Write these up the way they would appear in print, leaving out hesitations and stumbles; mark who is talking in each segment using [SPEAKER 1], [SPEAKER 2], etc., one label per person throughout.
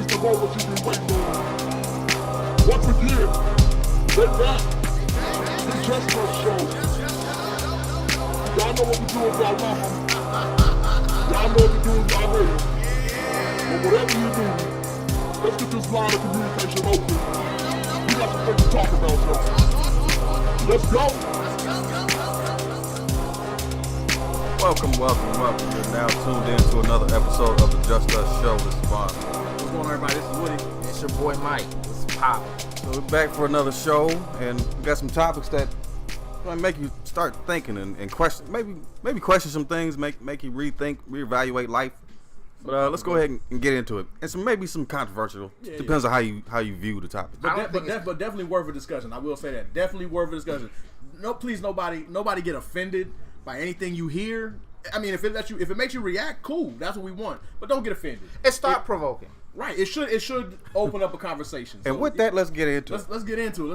[SPEAKER 1] is the moment you've been waiting on. Once again, they back. The Just Us Show. Y'all know what we do if y'all love them. Y'all know what we do if y'all hate them. But whatever you do, let's get this line of communication open. We got some things to talk about, y'all. Let's go.
[SPEAKER 2] Welcome. You're now tuned in to another episode of the Just Us Show. This is Vaughn.
[SPEAKER 3] What's going on, everybody? This is Woody.
[SPEAKER 4] It's your boy Mike. It's Pop.
[SPEAKER 2] So we're back for another show, and we got some topics that might make you start thinking and question, maybe question some things, make you rethink, reevaluate life. But let's go ahead and get into it. And maybe some controversial. Depends on how you view the topic.
[SPEAKER 3] But definitely worth a discussion. I will say that. Definitely worth a discussion. No, please, nobody get offended by anything you hear. I mean, if it makes you react, cool. That's what we want. But don't get offended.
[SPEAKER 4] It's thought provoking.
[SPEAKER 3] Right. It should open up a conversation.
[SPEAKER 2] And with that, let's get into it.
[SPEAKER 3] Let's get into it.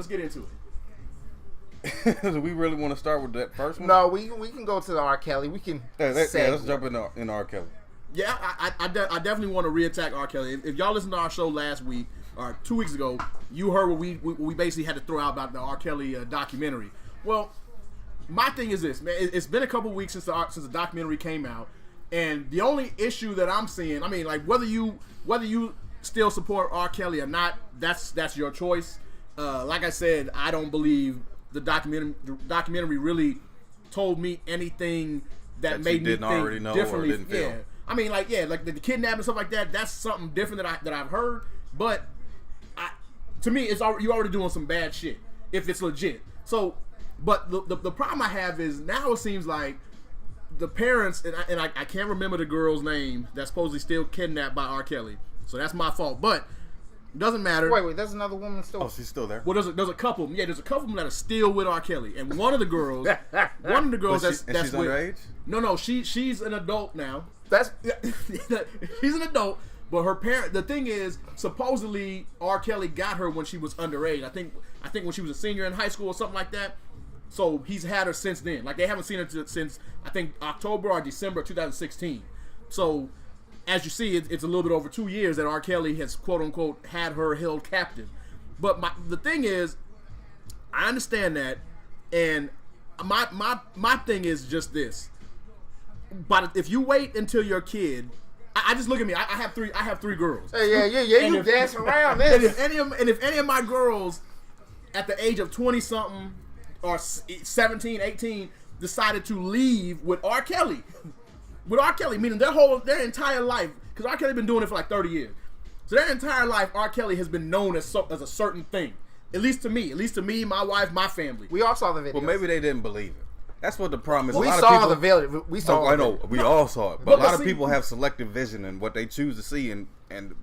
[SPEAKER 2] Do we really want to start with that first one?
[SPEAKER 4] No, we can go to the R. Kelly. We can.
[SPEAKER 2] Let's jump in R. Kelly.
[SPEAKER 3] Yeah, I definitely want to reattack R. Kelly. If y'all listened to our show last week or 2 weeks ago, you heard what we basically had to throw out about the R. Kelly documentary. Well, my thing is this, man. It's been a couple weeks since the documentary came out, and the only issue that I'm seeing, I mean, like whether you still support R. Kelly or not, that's your choice. Like I said, I don't believe the documentary really told me anything that made me think differently. Yeah, I mean, like the kidnapping and stuff like that. That's something different that I've heard. But to me, you already doing some bad shit if it's legit. So, but the problem I have is now it seems like the parents and I can't remember the girl's name that's supposedly still kidnapped by R. Kelly. So that's my fault. But it doesn't matter.
[SPEAKER 4] Wait, there's another woman still.
[SPEAKER 2] Oh, she's still there.
[SPEAKER 3] Well, there's a couple. Yeah, there's a couple of them that are still with R. Kelly, and one of the girls that's
[SPEAKER 2] she's
[SPEAKER 3] with,
[SPEAKER 2] underage.
[SPEAKER 3] No, she's an adult now. She's an adult, but her parent. The thing is, supposedly R. Kelly got her when she was underage. I think when she was a senior in high school or something like that. So he's had her since then. Like they haven't seen her since I think October or December 2016. So as you see, it's a little bit over 2 years that R. Kelly has quote unquote had her held captive. But the thing is, I understand that, and my thing is just this. But if you wait until your kid, I just look at me. I have three girls.
[SPEAKER 4] Yeah. You dance around this.
[SPEAKER 3] And if any of my girls at the age of 20 something or 17, 18 decided to leave with R. Kelly, meaning their entire life, because R. Kelly been doing it for like 30 years. So their entire life, R. Kelly has been known as a certain thing. At least to me, my wife, my family.
[SPEAKER 4] We all saw the video.
[SPEAKER 2] Well, maybe they didn't believe it. That's what the problem is.
[SPEAKER 4] We saw the video. We saw.
[SPEAKER 2] I know. We all saw it, but a lot of people have selective vision in what they choose to see and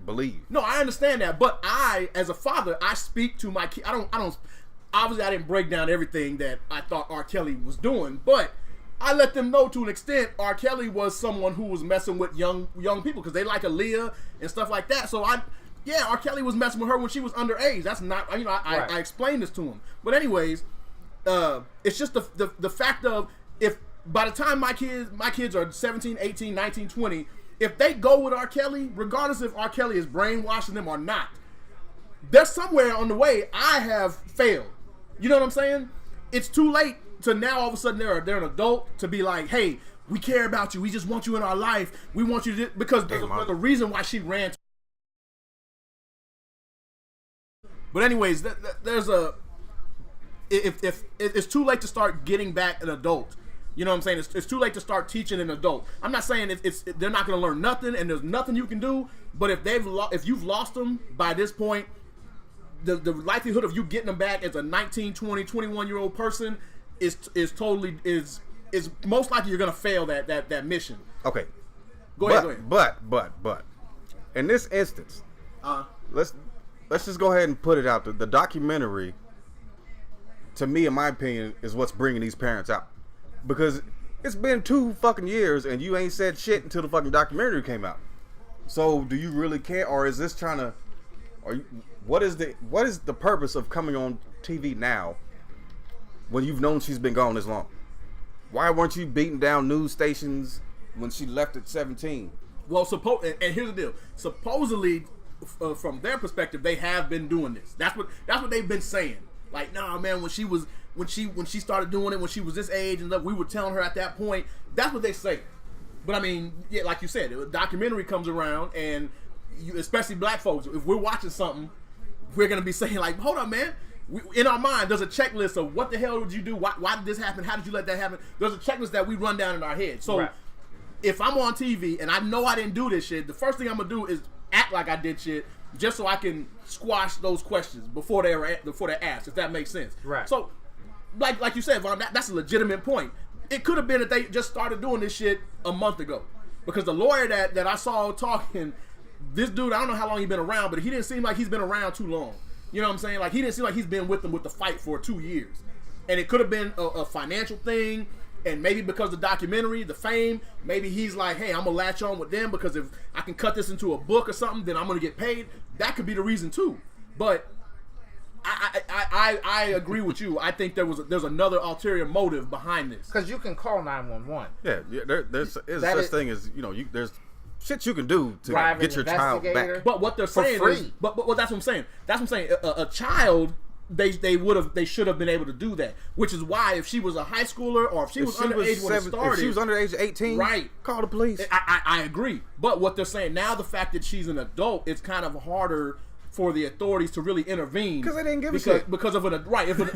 [SPEAKER 2] believe.
[SPEAKER 3] No, I understand that, but I, as a father, I speak to my kid. I don't. Obviously, I didn't break down everything that I thought R. Kelly was doing, but I let them know to an extent R. Kelly was someone who was messing with young people because they like Aaliyah and stuff like that. So R. Kelly was messing with her when she was underage. That's not, I explained this to him. But anyways, it's just the fact of if by the time my kids are 17, 18, 19, 20, if they go with R. Kelly, regardless if R. Kelly is brainwashing them or not, there's somewhere on the way I have failed. You know what I'm saying? It's too late to now all of a sudden they're an adult to be like, hey, we care about you. We just want you in our life. We want you to, because there's a reason why she ran. But anyways, if it's too late to start getting back an adult. You know what I'm saying? It's too late to start teaching an adult. I'm not saying they're not going to learn nothing and there's nothing you can do. But if you've lost them by this point, the likelihood of you getting them back as a 19, 20, 21-year-old person is most likely you're going to fail that mission.
[SPEAKER 2] Okay.
[SPEAKER 3] Go ahead.
[SPEAKER 2] But in this instance, let's just go ahead and put it out. The documentary, to me, in my opinion, is what's bringing these parents out. Because it's been 2 fucking years and you ain't said shit until the fucking documentary came out. So do you really care, or is this trying to? What is the purpose of coming on TV now when you've known she's been gone this long? Why weren't you beating down news stations when she left at 17?
[SPEAKER 3] Well, and here's the deal. Supposedly, from their perspective, they have been doing this. That's what they've been saying. Like, nah, man, when she started doing it when she was this age, and we were telling her at that point. That's what they say. But I mean, yeah, like you said, a documentary comes around, and especially black folks, if we're watching something, we're gonna be saying like, hold on, man. In our mind, there's a checklist of what the hell did you do? Why did this happen? How did you let that happen? There's a checklist that we run down in our head. So if I'm on TV and I know I didn't do this shit, the first thing I'm gonna do is act like I did shit, just so I can squash those questions before they're asked. If that makes sense.
[SPEAKER 4] Right.
[SPEAKER 3] So, like you said, Vaughn, that's a legitimate point. It could have been that they just started doing this shit a month ago, because the lawyer that I saw talking, this dude, I don't know how long he's been around, but he didn't seem like he's been around too long. You know what I'm saying? Like, he didn't seem like he's been with them with the fight for 2 years. And it could have been a financial thing, and maybe because of the documentary, the fame, maybe he's like, hey, I'm going to latch on with them because if I can cut this into a book or something, then I'm going to get paid. That could be the reason too. But I agree with you. I think there's another ulterior motive behind this.
[SPEAKER 4] Because you can call 911.
[SPEAKER 2] Yeah, there's such thing as, there's shit you can do to get your child back.
[SPEAKER 3] But what they're saying is, but that's what I'm saying. That's what I'm saying. A child, they should have been able to do that. Which is why if she was a high schooler or if she was underage when it started,
[SPEAKER 2] if she was underage 18,
[SPEAKER 3] right?
[SPEAKER 2] Call the police.
[SPEAKER 3] I agree. But what they're saying now, the fact that she's an adult, it's kind of harder for the authorities to really intervene
[SPEAKER 2] because they didn't give a shit.
[SPEAKER 3] Because of an right. If an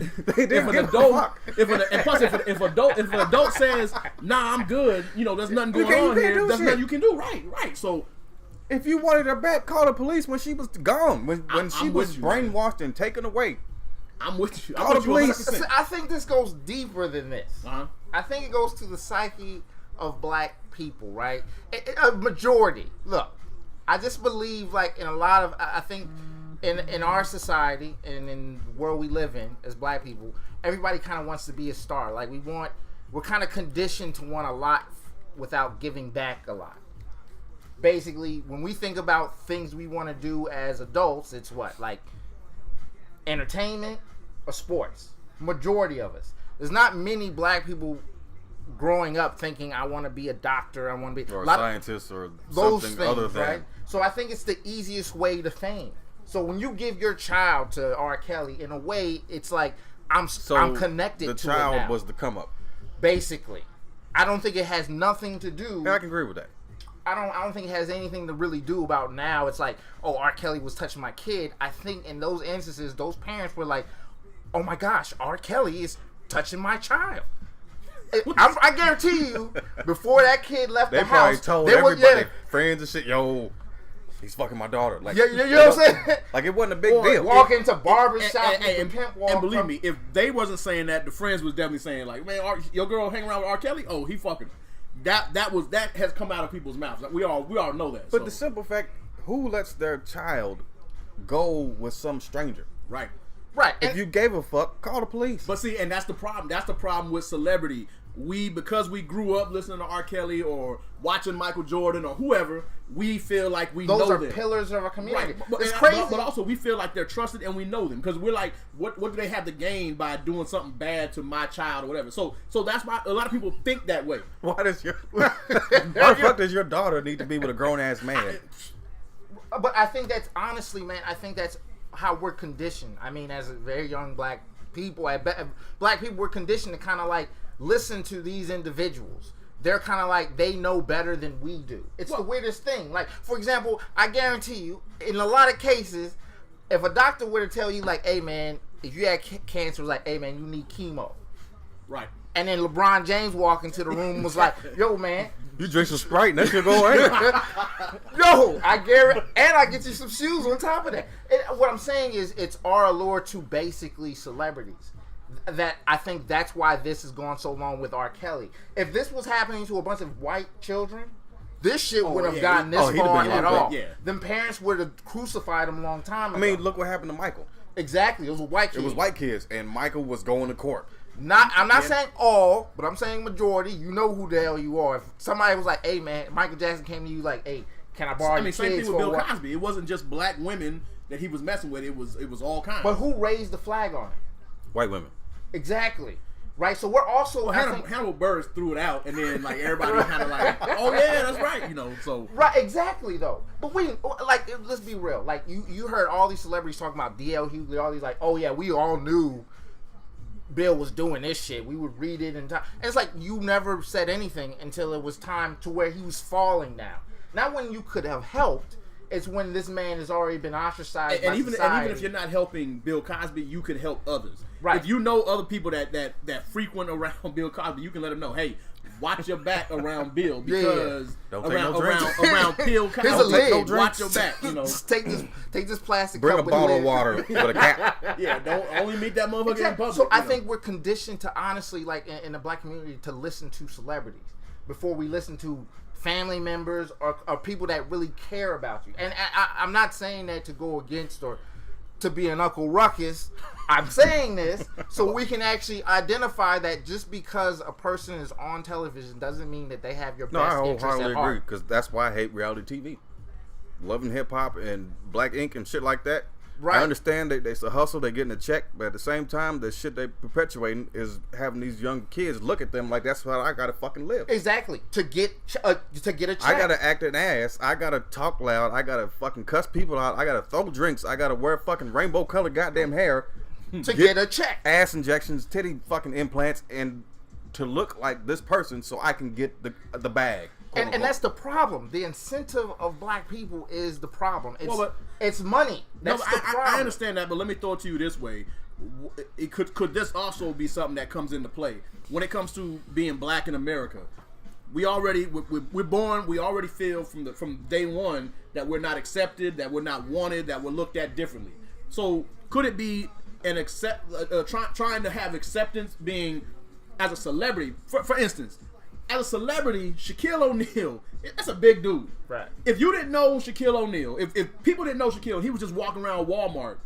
[SPEAKER 3] adult says, "Nah, I'm good," there's nothing going on here. There's nothing you can do. Right. So,
[SPEAKER 2] if you wanted her back, call the police when she was gone, when she was brainwashed and taken away.
[SPEAKER 3] I'm with you.
[SPEAKER 2] Call the police.
[SPEAKER 4] I think this goes deeper than this.
[SPEAKER 3] Uh-huh.
[SPEAKER 4] I think it goes to the psyche of black people, right? A majority. Look, I just believe, like, in a lot of, I think in our society and in the world we live in as black people, everybody kind of wants to be a star. Like, we're kind of conditioned to want a lot without giving back a lot. Basically, when we think about things we want to do as adults, it's what? Like, entertainment or sports. Majority of us. There's not many black people growing up thinking, I want to be a doctor, I want to be
[SPEAKER 2] or a scientist or
[SPEAKER 4] those
[SPEAKER 2] something
[SPEAKER 4] things,
[SPEAKER 2] other than.
[SPEAKER 4] Right? So I think it's the easiest way to fame. So when you give your child to R. Kelly, in a way, it's like I'm connected to it now.
[SPEAKER 2] The child was the come up.
[SPEAKER 4] Basically. I don't think it has nothing to do.
[SPEAKER 2] Yeah, I can agree with that.
[SPEAKER 4] I don't think it has anything to really do about now. It's like, oh, R. Kelly was touching my kid. I think in those instances, those parents were like, oh my gosh, R. Kelly is touching my child. I guarantee you, before that kid left the house,
[SPEAKER 2] they probably told everybody, friends and shit, yo, he's fucking my daughter. Like,
[SPEAKER 4] you know what I'm saying?
[SPEAKER 2] Like, it wasn't a big deal.
[SPEAKER 4] Walk into barbershop
[SPEAKER 3] and believe me, if they wasn't saying that, the friends was definitely saying like, man, your girl hang around with R. Kelly? Oh, he fucking. That has come out of people's mouths. Like, we all know that.
[SPEAKER 2] But the simple fact, who lets their child go with some stranger?
[SPEAKER 3] Right.
[SPEAKER 2] If you gave a fuck, call the police.
[SPEAKER 3] But see, and that's the problem. That's the problem with celebrity. Because we grew up listening to R. Kelly or watching Michael Jordan or whoever, we feel like we know them.
[SPEAKER 4] Those are pillars of our community.
[SPEAKER 3] Right. It's crazy. But also, we feel like they're trusted and we know them because we're like, what do they have to gain by doing something bad to my child or whatever? So that's why a lot of people think that way.
[SPEAKER 2] Why the fuck does your daughter need to be with a grown ass man?
[SPEAKER 4] But I think that's honestly, man. I think that's how we're conditioned. I mean, as a very young black people, black people were conditioned to kind of like listen to these individuals. They're kind of like, they know better than we do. It's the weirdest thing. Like, for example, I guarantee you, in a lot of cases, if a doctor were to tell you, like, hey, man, if you had cancer, like, hey, man, you need chemo.
[SPEAKER 3] Right.
[SPEAKER 4] And then LeBron James walked into the room and was like, yo, man.
[SPEAKER 2] You drink some Sprite and that shit go away.
[SPEAKER 4] Yo, I guarantee, and I get you some shoes on top of that. And what I'm saying is, it's our allure to basically celebrities. That I think that's why this has gone so long with R. Kelly. If this was happening to a bunch of white children, this shit wouldn't have gotten this far at all. Yeah. Them parents would have crucified him a long time ago.
[SPEAKER 2] I mean, look what happened to Michael.
[SPEAKER 4] Exactly, it was a white kid.
[SPEAKER 2] It was white kids, and Michael was going to court.
[SPEAKER 4] I'm not saying all, but I'm saying majority. You know who the hell you are. If somebody was like, hey, man, Michael Jackson came to you like, hey, can I borrow your kids?
[SPEAKER 3] Same thing with Bill Cosby. It wasn't just black women that he was messing with. It was all kinds.
[SPEAKER 4] But who raised the flag on it?
[SPEAKER 2] White women.
[SPEAKER 4] Exactly. right? So we're also
[SPEAKER 3] Hannibal Buress threw it out, and then like everybody kind of like, oh yeah, that's right, you know. So
[SPEAKER 4] right, exactly though. But let's be real. Like you heard all these celebrities talking about DL Hughley, all these like, oh yeah, we all knew Bill was doing this shit. We would read it and it's like you never said anything until it was time to where he was falling down. Not when you could have helped. It's when this man has already been ostracized by society.
[SPEAKER 3] And even if you're not helping Bill Cosby, you could help others.
[SPEAKER 4] Right.
[SPEAKER 3] If you know other people that frequent around Bill Cosby, you can let them know, hey, watch your back around Bill because
[SPEAKER 2] Don't take no
[SPEAKER 3] around Bill Cosby,
[SPEAKER 4] Here's a lid.
[SPEAKER 3] watch your back. You know,
[SPEAKER 4] Just take this plastic
[SPEAKER 2] Bring
[SPEAKER 4] cup
[SPEAKER 2] a
[SPEAKER 4] with a
[SPEAKER 2] bottle of
[SPEAKER 4] lid.
[SPEAKER 2] water with a cap.
[SPEAKER 3] yeah, don't only meet that motherfucker in public.
[SPEAKER 4] So I think we're conditioned to honestly, like in the black community, to listen to celebrities before we listen to family members or people that really care about you. And I'm not saying that to go against or to be an Uncle Ruckus. I'm saying this so we can actually identify that just because a person is on television doesn't mean that they have your
[SPEAKER 2] No, I
[SPEAKER 4] best interest
[SPEAKER 2] wholeheartedly
[SPEAKER 4] at
[SPEAKER 2] agree
[SPEAKER 4] heart.
[SPEAKER 2] because that's why I hate reality TV. Loving hip hop and Black Ink and shit like that.
[SPEAKER 4] Right.
[SPEAKER 2] I understand that it's a hustle, they're getting a check, but at the same time, the shit they perpetuating is having these young kids look at them like that's how I gotta fucking live.
[SPEAKER 4] Exactly. To get a check.
[SPEAKER 2] I gotta act an ass. I gotta talk loud. I gotta fucking cuss people out. I gotta throw drinks. I gotta wear fucking rainbow colored goddamn hair
[SPEAKER 4] to get a check.
[SPEAKER 2] ass injections, titty fucking implants, and to look like this person so I can get the bag.
[SPEAKER 4] And that's the problem. The incentive of black people is the problem. It's money.
[SPEAKER 3] No,
[SPEAKER 4] That's the problem.
[SPEAKER 3] I understand that, but let me throw it to you this way: could this also be something that comes into play when it comes to being black in America? We're born. We already feel from day one that we're not accepted, that we're not wanted, that we're looked at differently. So could it be trying to have acceptance being as a celebrity? For instance, as a celebrity, Shaquille O'Neal, that's a big dude.
[SPEAKER 4] Right.
[SPEAKER 3] If you didn't know Shaquille O'Neal, if people didn't know Shaquille, he was just walking around Walmart.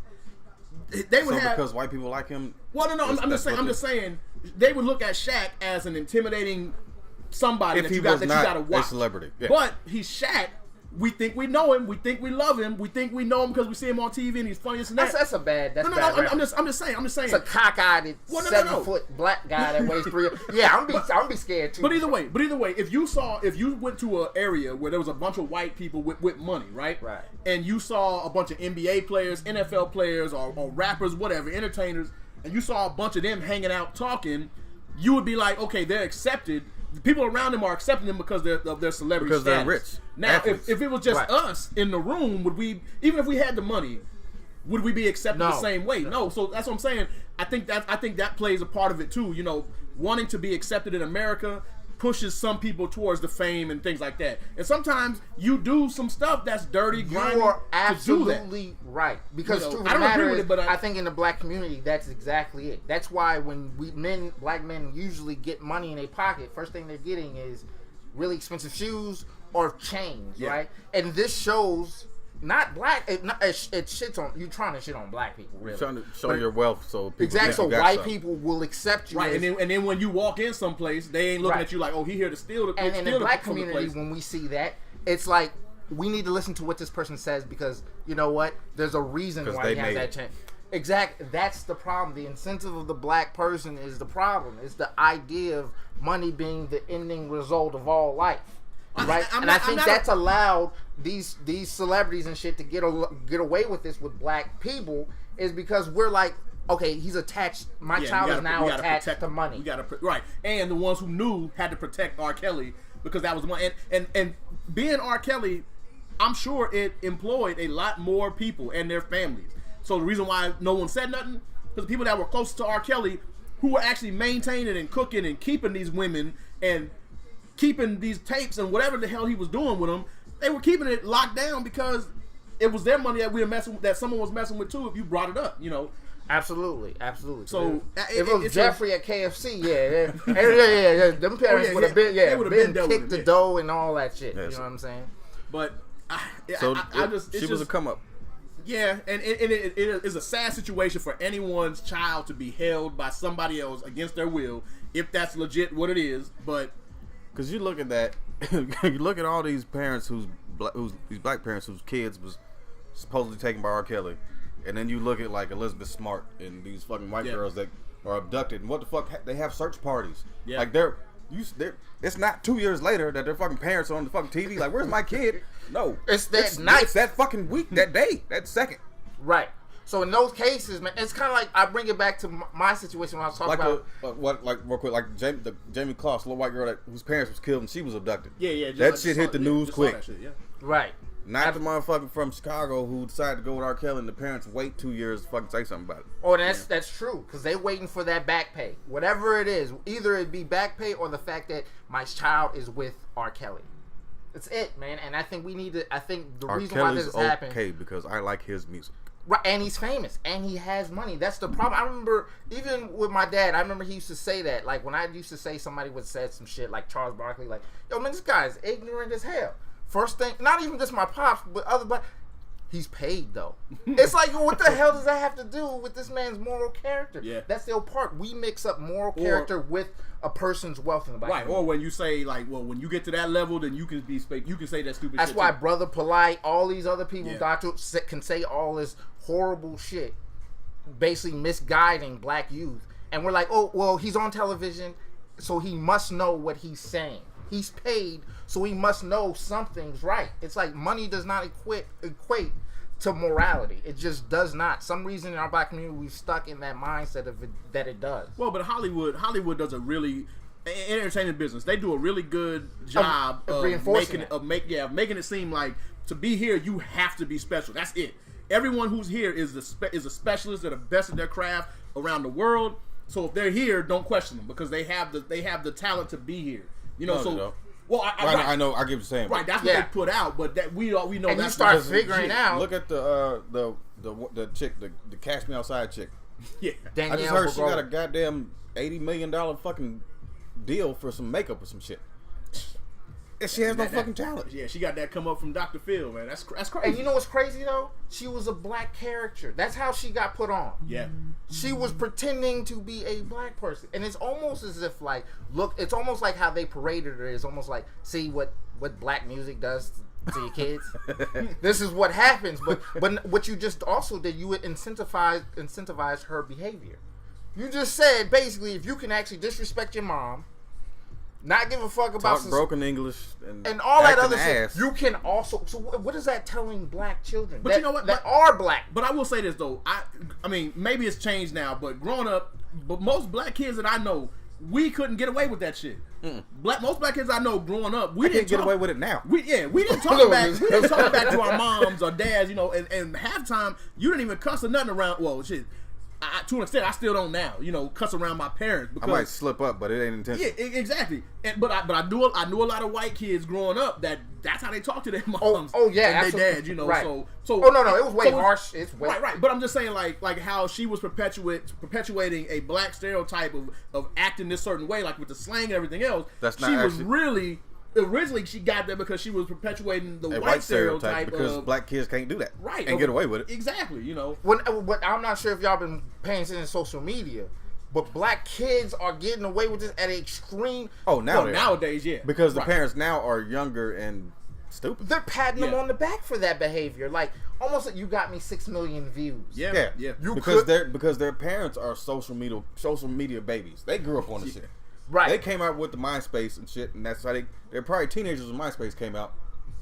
[SPEAKER 3] They would have
[SPEAKER 2] because white people like him.
[SPEAKER 3] Well, no. I'm just saying. They would look at Shaq as an intimidating somebody that you got to watch.
[SPEAKER 2] A celebrity, yeah.
[SPEAKER 3] But he's Shaq. We think we know him. We think we love him. We think we know him because we see him on TV and he's funny and that.
[SPEAKER 4] That's bad.
[SPEAKER 3] No. I'm just saying.
[SPEAKER 4] It's a cockeyed 7-foot black guy that weighs 3. Yeah, I'm be scared too.
[SPEAKER 3] But either way, if you went to an area where there was a bunch of white people with money, right?
[SPEAKER 4] Right.
[SPEAKER 3] And you saw a bunch of NBA players, NFL players, or rappers, whatever, entertainers, and you saw a bunch of them hanging out talking, you would be like, okay, they're accepted. The people around them are accepting them because of their celebrity
[SPEAKER 2] because
[SPEAKER 3] status.
[SPEAKER 2] they're rich.
[SPEAKER 3] Now,
[SPEAKER 2] Athletes.
[SPEAKER 3] if it was just us in the room, would we, even if we had the money, would we be accepted the same way? No. So that's what I'm saying. I think that plays a part of it too. You know, wanting to be accepted in America pushes some people towards the fame and things like that. And sometimes you do some stuff that's dirty, grimy.
[SPEAKER 4] You are
[SPEAKER 3] to do that.
[SPEAKER 4] absolutely right. Because
[SPEAKER 3] You know,
[SPEAKER 4] truth of
[SPEAKER 3] I
[SPEAKER 4] the
[SPEAKER 3] don't agree
[SPEAKER 4] matter
[SPEAKER 3] with
[SPEAKER 4] is,
[SPEAKER 3] it, but
[SPEAKER 4] I think in the black community, that's exactly it. That's why when black men usually get money in their pocket, first thing they're getting is really expensive shoes or chains, right? And this shows not black. It shits on you. Trying to shit on black people, really.
[SPEAKER 2] Trying to show your wealth, so people
[SPEAKER 4] Exactly.
[SPEAKER 2] think
[SPEAKER 4] So
[SPEAKER 2] you got
[SPEAKER 4] white
[SPEAKER 2] something.
[SPEAKER 4] people will accept you,
[SPEAKER 3] Right,
[SPEAKER 4] as,
[SPEAKER 3] and then when you walk in someplace, they ain't looking
[SPEAKER 4] Right.
[SPEAKER 3] at you like, oh, he here to steal the.
[SPEAKER 4] and in
[SPEAKER 3] steal
[SPEAKER 4] the black
[SPEAKER 3] from the
[SPEAKER 4] community,
[SPEAKER 3] place.
[SPEAKER 4] when we see that, it's like we need to listen to what this person says because you know what? There's a reason
[SPEAKER 2] 'Cause
[SPEAKER 4] why
[SPEAKER 2] they
[SPEAKER 4] he has
[SPEAKER 2] made
[SPEAKER 4] that
[SPEAKER 2] it.
[SPEAKER 4] change. Exactly. That's the problem. The incentive of the black person is the problem. It's the idea of money being the ending result of all life. Right? I think that's allowed these celebrities and shit to get away with this with black people is because we're like, okay, he's attached. My child is now attached to money.
[SPEAKER 3] We gotta right, and the ones who knew had to protect R. Kelly because that was one. And being R. Kelly, I'm sure it employed a lot more people and their families. So the reason why no one said nothing because the people that were close to R. Kelly, who were actually maintaining and cooking and keeping these women and keeping these tapes and whatever the hell he was doing with them, they were keeping it locked down because it was their money that we were that someone was messing with too. If you brought it up, you know.
[SPEAKER 4] Absolutely.
[SPEAKER 3] So
[SPEAKER 4] if it was Jeffrey at KFC, yeah, them parents would have been, kicked the dough and all that shit. You know what I'm saying?
[SPEAKER 3] But
[SPEAKER 2] she was a come up.
[SPEAKER 3] Yeah, and it is a sad situation for anyone's child to be held by somebody else against their will, if that's legit what it is. But
[SPEAKER 2] because you look at that, you look at all these parents these black parents whose kids was supposedly taken by R. Kelly, and then you look at like Elizabeth Smart and these fucking white girls that or abducted, and what the fuck they have search parties.
[SPEAKER 3] Yeah.
[SPEAKER 2] Like they're it's not 2 years later that their fucking parents are on the fucking TV. Like, where's my kid? No,
[SPEAKER 4] It's that night.
[SPEAKER 2] It's that fucking week, that day, that second.
[SPEAKER 4] Right. So in those cases, man, it's kind of like I bring it back to my situation when I was talking about.
[SPEAKER 2] Like real quick, like Jamie Kloss, little white girl whose parents was killed and she was abducted.
[SPEAKER 3] Yeah.
[SPEAKER 2] That shit hit the news quick.
[SPEAKER 3] That shit, yeah.
[SPEAKER 4] Right.
[SPEAKER 2] Not the motherfucker from Chicago who decided to go with R. Kelly and the parents wait 2 years to fucking say something about it.
[SPEAKER 4] Oh, that's true, because they waiting for that back pay. Whatever it is, either it be back pay or the fact that my child is with R. Kelly. That's it, man. And I think we need to. I think the reason why this has happened.
[SPEAKER 2] Okay, because I like his music.
[SPEAKER 4] Right, and he's famous, and he has money. That's the problem. I remember, even with my dad, I remember he used to say that. Like, when I used to say somebody would say some shit, like Charles Barkley, like, yo, man, this guy's ignorant as hell. First thing, not even just my pops, but other black, he's paid, though. It's like, what the hell does that have to do with this man's moral character?
[SPEAKER 3] Yeah.
[SPEAKER 4] That's the part. We mix up moral character with a person's wealth in the back.
[SPEAKER 3] Right, or when you say, like, well, when you get to that level, then you can say that stupid
[SPEAKER 4] That's
[SPEAKER 3] shit.
[SPEAKER 4] why
[SPEAKER 3] too.
[SPEAKER 4] Brother Polite, all these other people,
[SPEAKER 3] Yeah.
[SPEAKER 4] can say all this horrible shit, basically misguiding black youth. And we're like, oh, well, he's on television, so he must know what he's saying. He's paid, so he must know something's right. It's like money does not equate to morality. It just does not. Some reason in our black community, we've stuck in that mindset of it, that it does.
[SPEAKER 3] Well, but Hollywood does a really entertainment business. They do a really good job
[SPEAKER 4] Of
[SPEAKER 3] of
[SPEAKER 4] reinforcing
[SPEAKER 3] making it seem like to be here you have to be special. That's it. Everyone who's here is a specialist. They're the best at their craft around the world. So if they're here, don't question them because they have the talent to be here. You know,
[SPEAKER 2] No,
[SPEAKER 3] so
[SPEAKER 2] they don't.
[SPEAKER 3] well,
[SPEAKER 2] I know. I get what you're saying.
[SPEAKER 3] right. That's what they put out, but that we know
[SPEAKER 4] And
[SPEAKER 3] that's
[SPEAKER 4] you start
[SPEAKER 3] because-
[SPEAKER 4] figuring out.
[SPEAKER 2] Look at the chick, the Cash Me Outside chick.
[SPEAKER 3] Yeah.
[SPEAKER 4] Danielle
[SPEAKER 2] I just heard she
[SPEAKER 4] Bergara.
[SPEAKER 2] got a goddamn $80 million fucking deal for some makeup or some shit. And she has no fucking talent.
[SPEAKER 3] Yeah, she got that come up from Dr. Phil, man. That's crazy.
[SPEAKER 4] And you know what's crazy though? She was a black character. That's how she got put on.
[SPEAKER 3] Yeah.
[SPEAKER 4] She was pretending to be a black person, and it's almost as if like, look, it's almost like how they paraded her. It's almost like, see what black music does to your kids. This is what happens. But what you just also did, you would incentivize her behavior. You just said basically, if you can actually disrespect your mom, not give a fuck about
[SPEAKER 2] Talk broken English
[SPEAKER 4] and all that
[SPEAKER 2] acting
[SPEAKER 4] other
[SPEAKER 2] ass.
[SPEAKER 4] shit, you can also. So what is that telling black children?
[SPEAKER 3] But you know what?
[SPEAKER 4] That are black.
[SPEAKER 3] But I will say this though. I mean, maybe it's changed now, but growing up, but most black kids that I know, we couldn't get away with that shit. Most black kids I know growing up, we
[SPEAKER 2] I
[SPEAKER 3] didn't
[SPEAKER 2] can't get
[SPEAKER 3] talk-
[SPEAKER 2] away with it now.
[SPEAKER 3] We didn't talk back. We didn't talk back to our moms or dads, you know. And halftime, you didn't even cuss or nothing around. Well, shit. To an extent, I still don't now. You know, cuss around my parents
[SPEAKER 2] I
[SPEAKER 3] because
[SPEAKER 2] might slip up, but it ain't intentional.
[SPEAKER 3] yeah, exactly. But I knew a lot of white kids growing up that's how they talk to their moms.
[SPEAKER 4] Oh yeah,
[SPEAKER 3] and their dads. You know,
[SPEAKER 4] right.
[SPEAKER 3] so
[SPEAKER 4] oh no, it was way harsh. It's way
[SPEAKER 3] right. But I'm just saying, like how she was perpetuating a black stereotype of acting this certain way, like with the slang and everything else.
[SPEAKER 2] That's not
[SPEAKER 3] she was
[SPEAKER 2] actually-
[SPEAKER 3] really. Originally, she got there because she was perpetuating the white stereotype
[SPEAKER 2] because
[SPEAKER 3] of
[SPEAKER 2] black kids can't do that,
[SPEAKER 3] right
[SPEAKER 2] and get away with it.
[SPEAKER 3] Exactly, you know.
[SPEAKER 4] But I'm not sure if y'all been paying attention to social media, but black kids are getting away with this at an extreme.
[SPEAKER 2] Oh, now they are.
[SPEAKER 3] Nowadays, yeah,
[SPEAKER 2] Because the
[SPEAKER 3] Right.
[SPEAKER 2] parents now are younger and stupid.
[SPEAKER 4] They're patting them
[SPEAKER 3] Yeah.
[SPEAKER 4] on the back for that behavior, like almost like you got me 6 million views.
[SPEAKER 3] Yeah.
[SPEAKER 4] You
[SPEAKER 2] because
[SPEAKER 4] could-
[SPEAKER 2] their parents are social media babies. They grew up on the shit.
[SPEAKER 4] Right.
[SPEAKER 2] They came out with the MySpace and shit, and that's how they're probably teenagers when MySpace came out.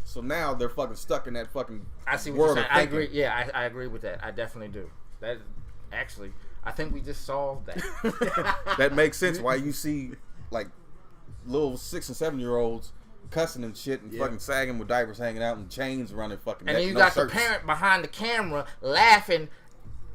[SPEAKER 2] So now they're fucking stuck in that fucking
[SPEAKER 4] I see what
[SPEAKER 2] world
[SPEAKER 4] you're
[SPEAKER 2] of
[SPEAKER 4] saying. I
[SPEAKER 2] thinking.
[SPEAKER 4] agree. Yeah, I agree with that. I definitely do. That actually, I think we just solved that.
[SPEAKER 2] That makes sense why you see like little 6 and 7 year olds cussing and shit and fucking sagging with diapers hanging out and chains around their fucking
[SPEAKER 4] And
[SPEAKER 2] neck,
[SPEAKER 4] then you
[SPEAKER 2] no
[SPEAKER 4] got
[SPEAKER 2] shirts.
[SPEAKER 4] the parent behind the camera laughing,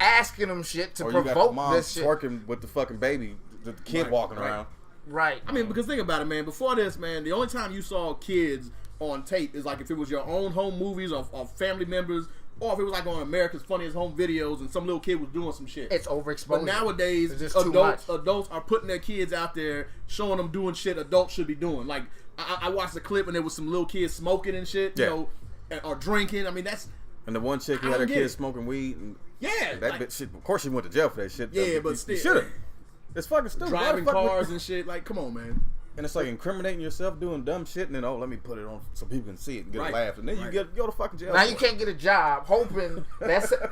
[SPEAKER 4] asking them shit to
[SPEAKER 2] Or you got the
[SPEAKER 4] provoke
[SPEAKER 2] mom
[SPEAKER 4] this shit.
[SPEAKER 2] twerking with the fucking baby, the kid walking around.
[SPEAKER 4] Right.
[SPEAKER 3] I mean, because think about it, man. Before this, man, the only time you saw kids on tape is like if it was your own home movies or family members, or if it was like on America's Funniest Home Videos and some little kid was doing some shit.
[SPEAKER 4] It's overexposure.
[SPEAKER 3] But nowadays,
[SPEAKER 4] It's just too much.
[SPEAKER 3] adults are putting their kids out there, showing them doing shit adults should be doing. Like I watched a clip and there was some little kids smoking and shit, you
[SPEAKER 2] Yeah.
[SPEAKER 3] know, or drinking. I mean, that's
[SPEAKER 2] And the one chick who
[SPEAKER 3] I
[SPEAKER 2] had her
[SPEAKER 3] don't get
[SPEAKER 2] kids
[SPEAKER 3] it.
[SPEAKER 2] smoking weed, and
[SPEAKER 3] yeah,
[SPEAKER 2] that
[SPEAKER 3] like,
[SPEAKER 2] bitch, shit, of course she went to jail for that shit.
[SPEAKER 3] Yeah, but
[SPEAKER 2] you
[SPEAKER 3] still,
[SPEAKER 2] should have. It's fucking stupid. Why
[SPEAKER 3] driving
[SPEAKER 2] the fuck would-
[SPEAKER 3] cars and shit. Like, come on, man.
[SPEAKER 2] And it's like incriminating yourself doing dumb shit, and then let me put it on so people can see it and get a laugh, and then you go to fucking jail.
[SPEAKER 4] Now you can't get a job hoping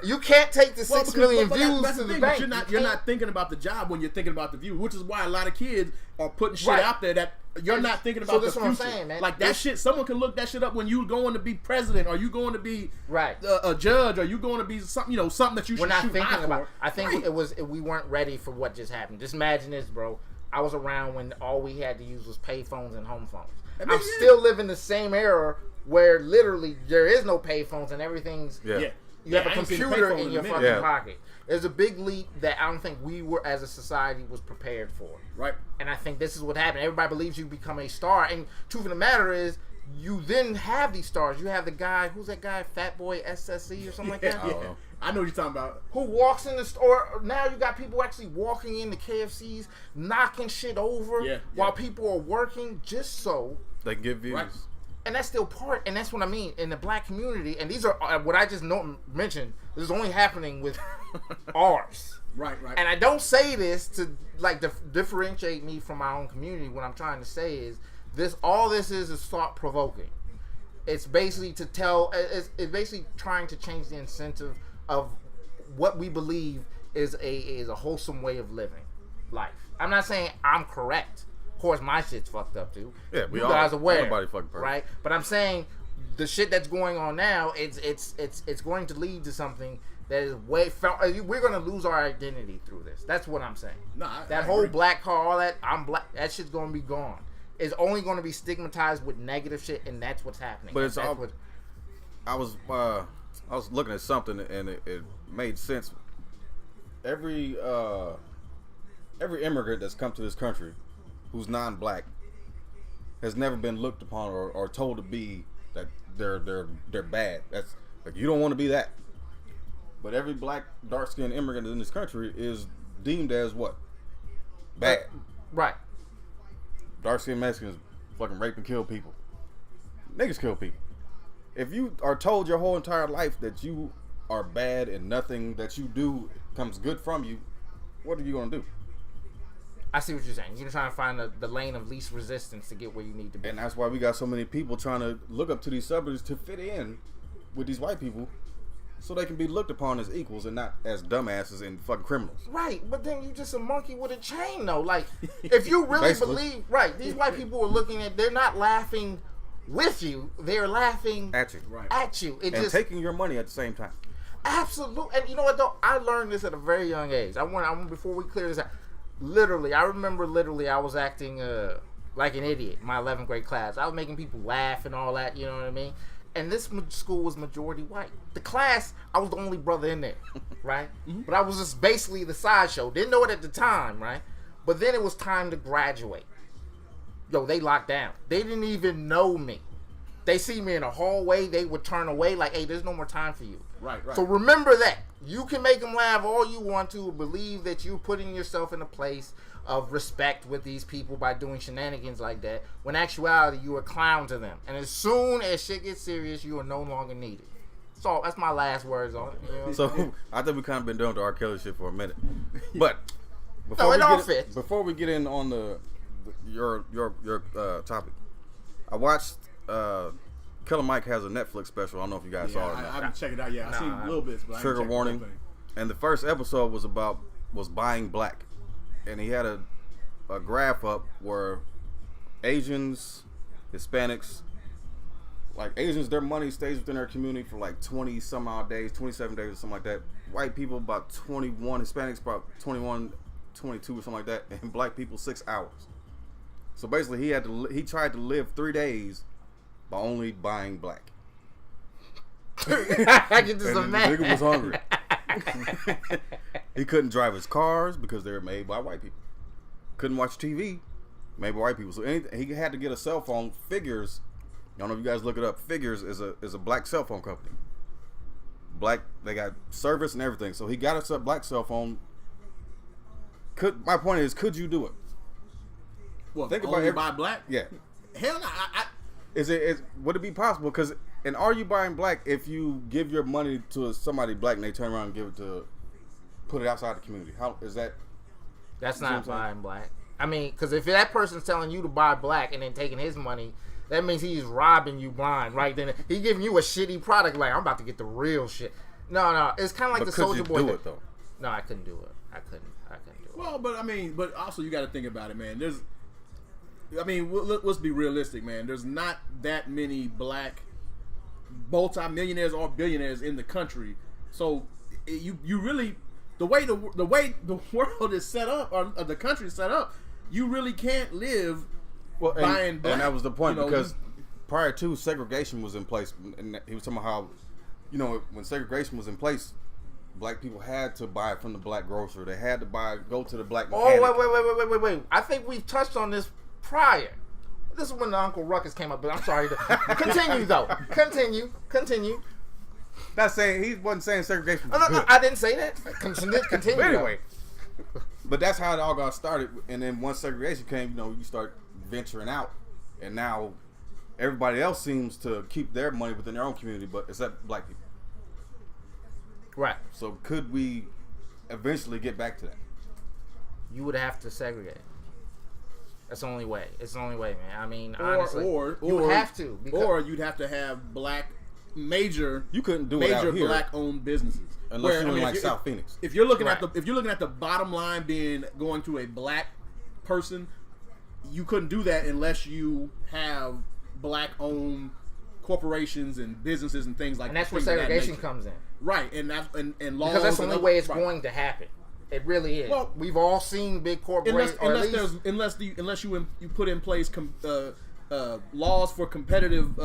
[SPEAKER 4] you can't take the 6 million views
[SPEAKER 3] that's
[SPEAKER 4] to the
[SPEAKER 3] thing,
[SPEAKER 4] bank.
[SPEAKER 3] You're not thinking about the job when you're thinking about the view, which is why a lot of kids are putting shit out there that you're not thinking about.
[SPEAKER 4] So
[SPEAKER 3] the
[SPEAKER 4] that's
[SPEAKER 3] future.
[SPEAKER 4] what I'm saying, man.
[SPEAKER 3] Like that shit, someone can look that shit up when you going to be president, or you going to be
[SPEAKER 4] right
[SPEAKER 3] a judge, or you going to be something, something that you should.
[SPEAKER 4] We're not
[SPEAKER 3] shoot
[SPEAKER 4] thinking about.
[SPEAKER 3] For.
[SPEAKER 4] I think we weren't ready for what just happened. Just imagine this, bro. I was around when all we had to use was pay phones and home phones. I'm still living the same era where literally there is no pay phones and everything's you have a computer in your fucking pocket. There's a big leap that I don't think we were as a society was prepared for.
[SPEAKER 3] Right.
[SPEAKER 4] And I think this is what happened. Everybody believes you become a star, and truth of the matter is, you then have these stars. You have the guy, who's that guy, Fat Boy SSE or something like that?
[SPEAKER 3] Yeah. I know what you're talking about.
[SPEAKER 4] Who walks in the store. Now you got people actually walking into KFCs, knocking shit over while people are working just so
[SPEAKER 2] they can get views.
[SPEAKER 4] Right. And that's still part, and that's what I mean, in the black community, and these are what I just mentioned, this is only happening with ours.
[SPEAKER 3] Right.
[SPEAKER 4] And I don't say this to like differentiate me from my own community. What I'm trying to say is all this is thought provoking. It's basically to tell. It's basically trying to change the incentive of what we believe is a wholesome way of living life. I'm not saying I'm correct. Of course, my shit's fucked up too.
[SPEAKER 2] Yeah, we
[SPEAKER 4] you guys aware,
[SPEAKER 2] nobody fucking perfect,
[SPEAKER 4] right? But I'm saying the shit that's going on now, it's going to lead to something that is way. We're going to lose our identity through this. That's what I'm saying. That whole black car, all that I'm black. That shit's going to be gone. It's only going to be stigmatized with negative shit, and that's what's happening.
[SPEAKER 2] But it's all. I was looking at something, and it made sense. Every immigrant that's come to this country who's non-black has never been looked upon or told to be that they're bad. That's like, you don't want to be that. But every black dark-skinned immigrant in this country is deemed as what? Bad.
[SPEAKER 4] Right.
[SPEAKER 2] Dark-skinned Mexicans fucking rape and kill people. Niggas kill people. If you are told your whole entire life that you are bad and nothing that you do comes good from you, what are you gonna do?
[SPEAKER 4] I see what you're saying. You're trying to find the lane of least resistance to get where you need to be.
[SPEAKER 2] And that's why we got so many people trying to look up to these suburbs to fit in with these white people so they can be looked upon as equals and not as dumbasses and fucking criminals.
[SPEAKER 4] Right, but then you just a monkey with a chain, though. Like, if you really believe, right, these white people are looking at, they're not laughing with you, they're laughing
[SPEAKER 2] at you.
[SPEAKER 3] Right.
[SPEAKER 4] At you.
[SPEAKER 2] And just taking your money at the same time.
[SPEAKER 4] Absolutely. And you know what, though? I learned this at a very young age. I want before we clear this out, I remember I was acting like an idiot in my 11th grade class. I was making people laugh and all that, you know what I mean? And this school was majority white. The class, I was the only brother in there, right? Mm-hmm. But I was just basically the sideshow. Didn't know it at the time, right? But then it was time to graduate. Yo, they locked down. They didn't even know me. They see me in a hallway, they would turn away like, hey, there's no more time for you.
[SPEAKER 3] Right.
[SPEAKER 4] So remember that. You can make them laugh all you want to, believe that you're putting yourself in a place of respect with these people by doing shenanigans like that, when in actuality, you are a clown to them. And as soon as shit gets serious, you are no longer needed. So that's my last words on it. You know?
[SPEAKER 2] So I think we kind of been doing the R. Kelly shit for a minute. But before we get in on your topic, I watched Killer Mike has a Netflix special. I don't know if you guys saw it.
[SPEAKER 3] I haven't checked it out yet. I've seen little bits, but
[SPEAKER 2] Trigger warning. And the first episode was buying black, and he had a graph up where Asians, Hispanics, like Asians, their money stays within their community for like 20 some odd days, 27 days or something like that. White people about 21, Hispanics about 21, 22 or something like that, and black people 6 hours. So basically, he tried to live 3 days by only buying black.
[SPEAKER 4] I can just imagine.
[SPEAKER 2] The nigga was hungry. He couldn't drive his cars because they were made by white people. Couldn't watch TV, made by white people. So he had to get a cell phone. Figures, I don't know if you guys look it up. Figures is a black cell phone company. Black, they got service and everything. So he got us a black cell phone. My point is, could you do it?
[SPEAKER 3] Well, think about it. Buy black?
[SPEAKER 2] Yeah.
[SPEAKER 3] Hell no.
[SPEAKER 2] Would it be possible? Because are you buying black if you give your money to somebody black and they turn around and put it outside the community? How is that?
[SPEAKER 4] That's not buying black. I mean, because if that person's telling you to buy black and then taking his money, that means he's robbing you blind, right? Then he giving you a shitty product. Like, I'm about to get the real shit. No, it's kind of like
[SPEAKER 2] But
[SPEAKER 4] the Soulja Boy.
[SPEAKER 2] could you do it though?
[SPEAKER 4] No, I couldn't do it. I couldn't do it.
[SPEAKER 3] Well, but also you got to think about it, man. Let's be realistic, man. There's not that many black multi-millionaires or billionaires in the country. So you really, the way the world is set up, or the country is set up, you really can't live buying black.
[SPEAKER 2] And that was the point, because prior to segregation was in place, and he was talking about how, when segregation was in place, black people had to buy from the black grocer. They had to go to the black mechanic.
[SPEAKER 4] Oh, wait. I think we've touched on this prior. This is when the Uncle Ruckus came up, but I'm sorry. Continue, though. Continue.
[SPEAKER 2] Not saying, he wasn't saying segregation was
[SPEAKER 4] No,
[SPEAKER 2] good.
[SPEAKER 4] I didn't say that. Continue.
[SPEAKER 2] But anyway. But that's how it all got started. And then once segregation came, you start venturing out. And now everybody else seems to keep their money within their own community, but except black people.
[SPEAKER 4] Right.
[SPEAKER 2] So could we eventually get back to that?
[SPEAKER 4] You would have to segregate. That's the only way. It's the only way, man. I mean, honestly, you have to.
[SPEAKER 3] Or you'd have to have black major.
[SPEAKER 2] You couldn't do it out
[SPEAKER 3] major
[SPEAKER 2] here
[SPEAKER 3] black-owned businesses.
[SPEAKER 2] unless you're in like South Phoenix.
[SPEAKER 3] If you're looking at the bottom line being going to a black person, you couldn't do that unless you have black-owned corporations and businesses and things like that.
[SPEAKER 4] And that's where segregation comes in.
[SPEAKER 3] Right, and that's and laws.
[SPEAKER 4] Because that's the only way it's
[SPEAKER 3] right.
[SPEAKER 4] going to happen. It really is.
[SPEAKER 3] Well,
[SPEAKER 4] we've all seen big corporations.
[SPEAKER 3] Unless you put in place laws for competitive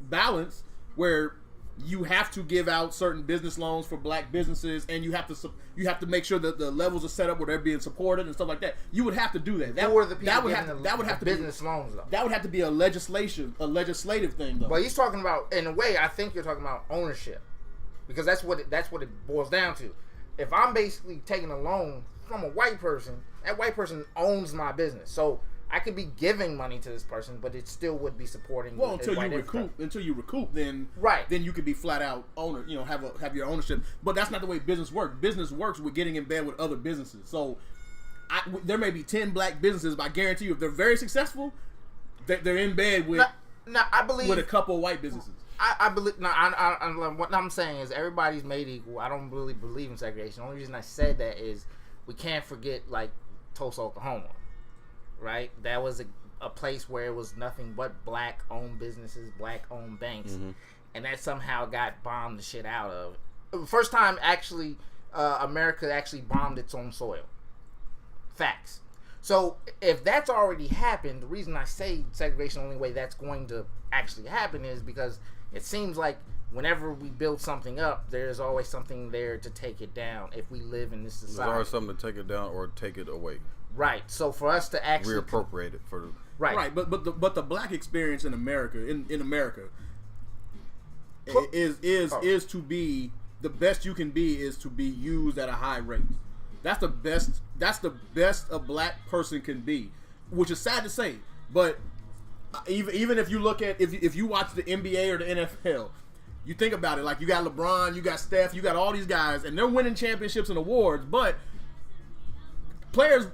[SPEAKER 3] balance, where you have to give out certain business loans for black businesses, and you have to make sure that the levels are set up where they're being supported and stuff like that. You would have to do that. That would have to
[SPEAKER 4] business loans though.
[SPEAKER 3] That would have to be a legislative thing though.
[SPEAKER 4] But he's talking about, in a way, I think you're talking about ownership, because that's what it boils down to. If I'm basically taking a loan from a white person, that white person owns my business. So I could be giving money to this person, but it still would be supporting.
[SPEAKER 3] Well, until you recoup, then you could be flat out owner. Have your ownership. But that's not the way business works. Business works with getting in bed with other businesses. So there may be 10 black businesses, but I guarantee you, if they're very successful, they're in bed with.
[SPEAKER 4] I believe
[SPEAKER 3] with a couple of white businesses.
[SPEAKER 4] I believe. What I'm saying is everybody's made equal. I don't really believe in segregation. The only reason I said that is we can't forget like Tulsa, Oklahoma, right? That was a place where it was nothing but black-owned businesses, black-owned banks, and that somehow got bombed the shit out of. First time actually, America actually bombed its own soil. Facts. So if that's already happened, the reason I say segregation, the only way that's going to actually happen is because it seems like whenever we build something up, there's always something there to take it down if we live in this society.
[SPEAKER 2] There's always something to take it down or take it away.
[SPEAKER 4] Right. So for us to actually
[SPEAKER 2] reappropriate it for the
[SPEAKER 3] right. But the black experience in America is to be the best you can be, is to be used at a high rate. That's the best a black person can be, which is sad to say. But even if you look at if you watch the NBA or the NFL, you think about it, like you got LeBron, you got Steph, you got all these guys, and they're winning championships and awards, but players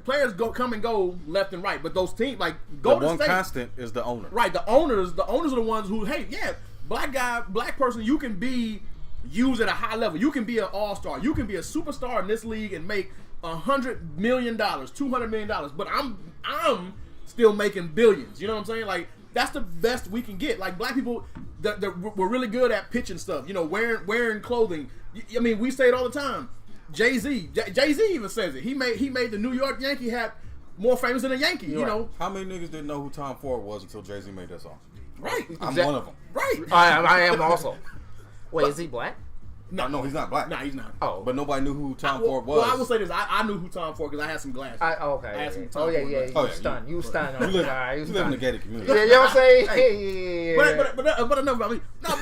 [SPEAKER 3] come and go left and right. But those teams, like Golden State,
[SPEAKER 2] constant is the owner.
[SPEAKER 3] Right, the owners are the ones who, hey, yeah, black person, you can be used at a high level. You can be an all-star. You can be a superstar in this league and make $100 million, $200 million. But I'm still making billions. You know what I'm saying? Like, that's the best we can get. Like, black people, we're really good at pitching stuff. Wearing clothing. I mean, we say it all the time. Jay-Z even says it. He made the New York Yankee hat more famous than a Yankee. You know.
[SPEAKER 2] How many niggas didn't know who Tom Ford was until Jay-Z made that song?
[SPEAKER 3] Right.
[SPEAKER 2] I'm one of them.
[SPEAKER 3] Right.
[SPEAKER 4] I am also. Wait, is he black?
[SPEAKER 3] No,
[SPEAKER 2] he's not black.
[SPEAKER 3] No, he's not.
[SPEAKER 4] Oh,
[SPEAKER 2] but nobody knew who Tom Ford was.
[SPEAKER 3] Well, I will say this: I knew who Tom Ford because I had some glasses.
[SPEAKER 4] Okay.
[SPEAKER 3] I had some
[SPEAKER 4] Tom Ford. You were stunned. You stunned.
[SPEAKER 2] You live in a gated community.
[SPEAKER 4] Yeah, you know what I'm saying? Yeah.
[SPEAKER 3] But enough about me. No,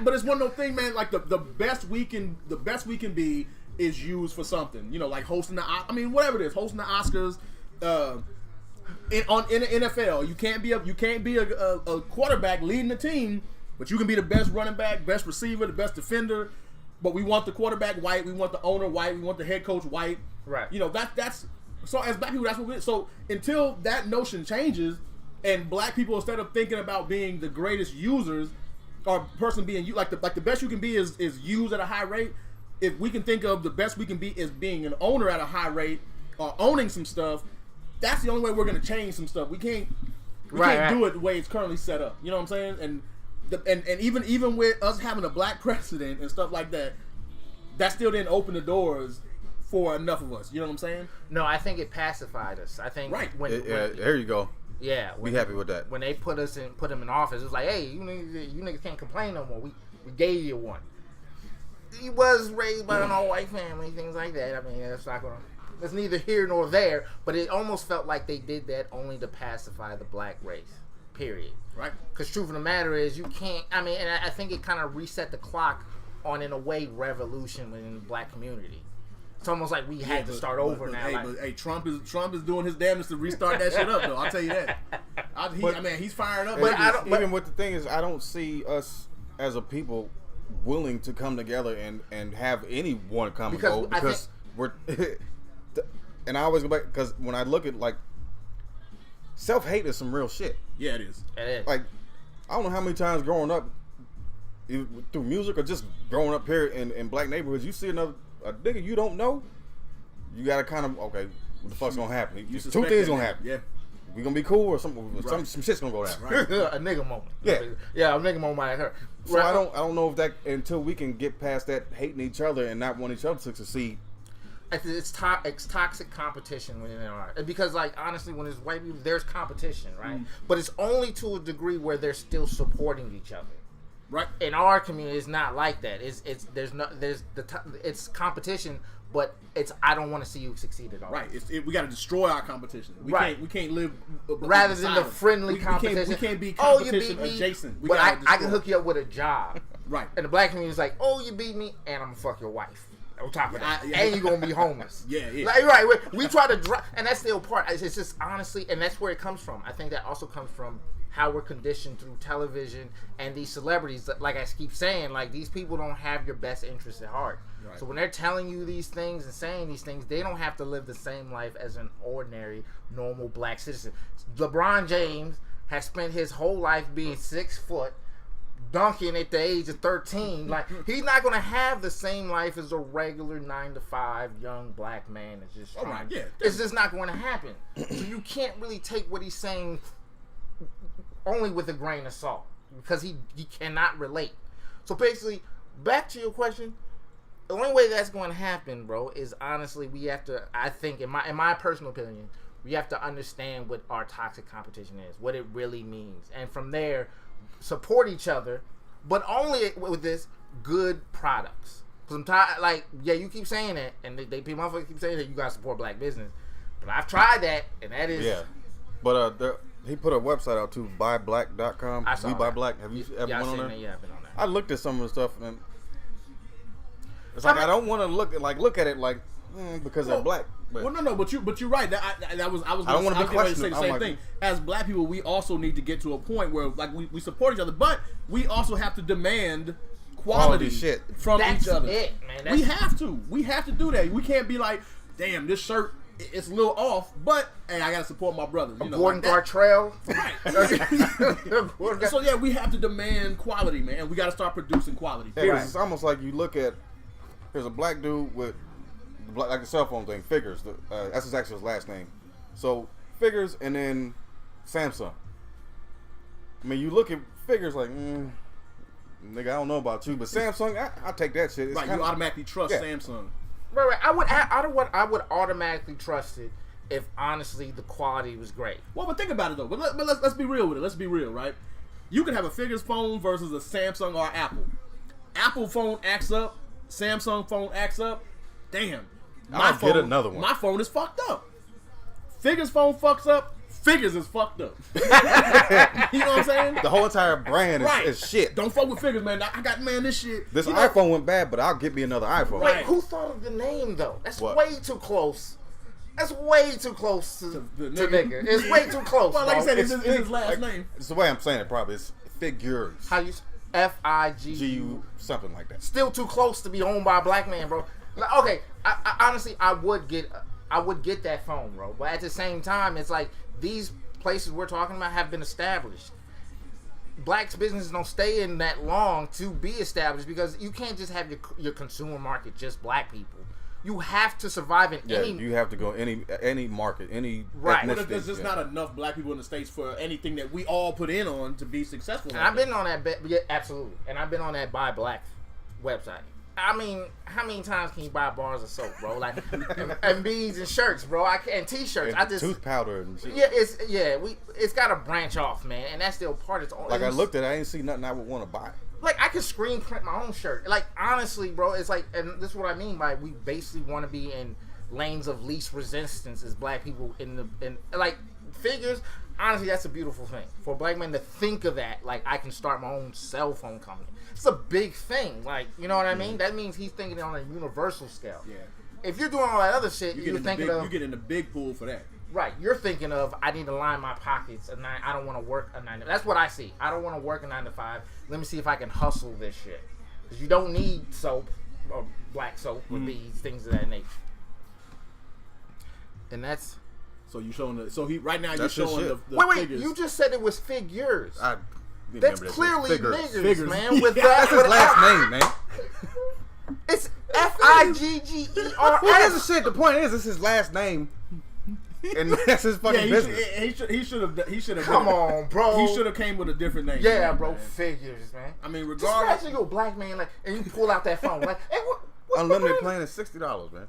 [SPEAKER 3] but it's one of those things, man. Like the best we can be is used for something. Like hosting whatever it is, hosting the Oscars. In the NFL, you can't be a quarterback leading the team. But you can be the best running back, best receiver, the best defender. But we want the quarterback white. We want the owner white. We want the head coach white.
[SPEAKER 4] Right.
[SPEAKER 3] That's So as black people, that's what we. So until that notion changes, and black people, instead of thinking about being the greatest users, or person being you like the best you can be is used at a high rate. If we can think of the best we can be as being an owner at a high rate or owning some stuff, that's the only way we're going to change some stuff. We can't do it the way it's currently set up. You know what I'm saying? And even with us having a black president and stuff like that, that still didn't open the doors for enough of us. You know what I'm saying?
[SPEAKER 4] No, I think it pacified us. I think
[SPEAKER 2] There you go.
[SPEAKER 4] Yeah,
[SPEAKER 2] be happy with that.
[SPEAKER 4] When they put him in office, it was like, hey, you niggas can't complain no more. We gave you one. He was raised by an all-white family, things like that. I mean, that's neither here nor there. But it almost felt like they did that only to pacify the black race. Period.
[SPEAKER 3] Right.
[SPEAKER 4] Because truth of the matter is, you can't. I mean, and I think it kind of reset the clock on, in a way, revolution within the black community. It's almost like we had to start over now.
[SPEAKER 3] Hey, Trump is doing his damnedest to restart that shit up, though. I'll tell you that. He's firing up.
[SPEAKER 2] But even with the thing is, I don't see us as a people willing to come together and have anyone come and go because we're. And I always go back because when I look at like self-hate is some real shit.
[SPEAKER 3] Yeah, it is.
[SPEAKER 4] It is.
[SPEAKER 2] Like I don't know how many times growing up through music or just growing up here in black neighborhoods, you see a nigga you don't know, you gotta kind of what the fuck's gonna happen? Two things gonna happen.
[SPEAKER 3] Yeah,
[SPEAKER 2] we gonna be cool or some shit's gonna go down.
[SPEAKER 3] Right.
[SPEAKER 4] A nigga moment.
[SPEAKER 2] Yeah,
[SPEAKER 4] a nigga moment like her.
[SPEAKER 2] So I don't know if that until we can get past that hating each other and not want each other to succeed.
[SPEAKER 4] It's toxic competition within our, because like honestly, when it's white people, there's competition, right? But it's only to a degree where they're still supporting each other.
[SPEAKER 3] Right.
[SPEAKER 4] In our community, it's not like that. It's competition, but it's I don't want to see you succeed at all.
[SPEAKER 3] Right. We got to destroy our competition. We can't live
[SPEAKER 4] rather than the friendly competition.
[SPEAKER 3] We can't be competition
[SPEAKER 4] you beat me,
[SPEAKER 3] adjacent.
[SPEAKER 4] But I can hook you up with a job.
[SPEAKER 3] Right.
[SPEAKER 4] And the black community is like, oh, you beat me, and I'm gonna fuck your wife. On top of that, and you're gonna be homeless.
[SPEAKER 3] Yeah.
[SPEAKER 4] Like, right. We try to drop, and that's still part. It's just honestly, and that's where it comes from. I think that also comes from how we're conditioned through television and these celebrities. Like I keep saying, like these people don't have your best interests at heart. Right. So when they're telling you these things and saying these things, they don't have to live the same life as an ordinary, normal black citizen. LeBron James has spent his whole life being 6 foot. Dunking at the age of 13, like he's not gonna have the same life as a regular 9-to-5 young black man. It's just it's just not going to happen. So you can't really take what he's saying only with a grain of salt because he cannot relate. So basically, back to your question, the only way that's going to happen, bro, is honestly we have to. I think in my personal opinion, we have to understand what our toxic competition is, what it really means, and from there. Support each other, but only with this good products. Cause I'm tired. You keep saying that, and motherfuckers keep saying that you gotta support black business. But I've tried that, and that is
[SPEAKER 2] But he put a website out too, buyblack.com.
[SPEAKER 4] I saw
[SPEAKER 2] We Buy Black. Have you ever went on there?
[SPEAKER 4] Yeah, I've been on that.
[SPEAKER 2] I looked at some of the stuff, and it's like I don't want to look at it like because they're black. But
[SPEAKER 3] no. But you're right. I don't want to be questioned. Say the same thing. As black people, we also need to get to a point where like we support each other, but we also have to demand quality
[SPEAKER 2] shit
[SPEAKER 3] from each other.
[SPEAKER 4] It, man.
[SPEAKER 3] We have to do that. We can't be like, damn, this shirt it's a little off, but hey, I gotta support my brother.
[SPEAKER 4] Gordon Gartrell.
[SPEAKER 3] Right. So yeah, we have to demand quality, man. We gotta start producing quality.
[SPEAKER 2] Yeah, it's almost like you look at there's a black dude with. Like the cell phone thing, Figures. That's actually his last name. So Figures, and then Samsung. I mean, you look at Figures like, nigga, I don't know about you, but Samsung, I take that shit. It's
[SPEAKER 3] right, you automatically trust Samsung.
[SPEAKER 4] Right. I would automatically trust it if honestly the quality was great.
[SPEAKER 3] Well, but think about it though. But let's be real with it. Let's be real, right? You can have a Figures phone versus a Samsung or Apple. Apple phone acts up. Samsung phone acts up. Damn.
[SPEAKER 2] I'll get another one.
[SPEAKER 3] My phone is fucked up. Figures phone fucks up. Figures is fucked up. You know what I'm saying?
[SPEAKER 2] The whole entire brand is shit.
[SPEAKER 3] Don't fuck with Figures, man. I got this shit.
[SPEAKER 2] This iPhone went bad, but I'll get me another iPhone.
[SPEAKER 4] Wait, who thought of the name though? That's way too close. That's way too close to nigga. It's way too close.
[SPEAKER 3] Well, like I said, it's his last name.
[SPEAKER 2] It's the way I'm saying it. Probably it's Figures.
[SPEAKER 4] How you Figu
[SPEAKER 2] something like that.
[SPEAKER 4] Still too close to be owned by a black man, bro. Okay, I honestly, I would get I would get that phone, bro. But at the same time, it's like these places we're talking about have been established. Black businesses don't stay in that long to be established because you can't just have your consumer market just black people. You have to survive in any.
[SPEAKER 2] You have to go any market, any
[SPEAKER 4] Right.
[SPEAKER 3] But
[SPEAKER 2] ethnicity.
[SPEAKER 3] there's just not enough black people in the States for anything that we all put in on to be successful.
[SPEAKER 4] And I've been on that, yeah, absolutely. And I've been on that Buy Black website. I mean, how many times can you buy bars of soap, bro? Like, and beads and shirts, bro. And t-shirts.
[SPEAKER 2] and
[SPEAKER 4] I just
[SPEAKER 2] tooth powder and shit.
[SPEAKER 4] it's got to branch off, man. And that's still part of it.
[SPEAKER 2] Like I looked at it, I didn't see nothing I would want to buy.
[SPEAKER 4] Like I could screen print my own shirt. Like honestly, bro, it's like, and this is what I mean by we basically want to be in lanes of least resistance as black people in like figures. Honestly, that's a beautiful thing for black men to think of that. Like I can start my own cell phone company. It's a big thing. Like you know what I mean? That means he's thinking on a universal scale.
[SPEAKER 3] Yeah.
[SPEAKER 4] If you're doing all that other shit,
[SPEAKER 3] You
[SPEAKER 4] you're thinking of
[SPEAKER 3] you get in the big pool for that.
[SPEAKER 4] right. You're thinking of I need to line my pockets and I don't want to work a 9 to. That's what I see. I don't want to work a 9 to 5. Let me see if I can hustle this shit. Because you don't need soap or black soap or beads, things of that nature. And that's
[SPEAKER 3] So you showing the right now you're
[SPEAKER 2] That's his
[SPEAKER 3] showing
[SPEAKER 2] shit.
[SPEAKER 3] the
[SPEAKER 4] wait.
[SPEAKER 3] figures.
[SPEAKER 4] You just said it was figures.
[SPEAKER 2] I
[SPEAKER 4] That's
[SPEAKER 2] remember that shit.
[SPEAKER 4] clearly
[SPEAKER 2] Figures.
[SPEAKER 4] niggers, man. With
[SPEAKER 2] That's his last name, man.
[SPEAKER 4] It's FIGGERS.
[SPEAKER 2] Who gives a shit? The point is, it's his last name, and that's his fucking business.
[SPEAKER 3] he should have.
[SPEAKER 4] Come on, bro.
[SPEAKER 3] He should have came with a different name.
[SPEAKER 4] Yeah, bro.
[SPEAKER 3] man.
[SPEAKER 4] Figures, man.
[SPEAKER 3] I mean,
[SPEAKER 4] Just
[SPEAKER 3] regardless.
[SPEAKER 4] imagine you a black man like, and you pull out that phone like, hey, what
[SPEAKER 2] Unlimited plan is $60, man.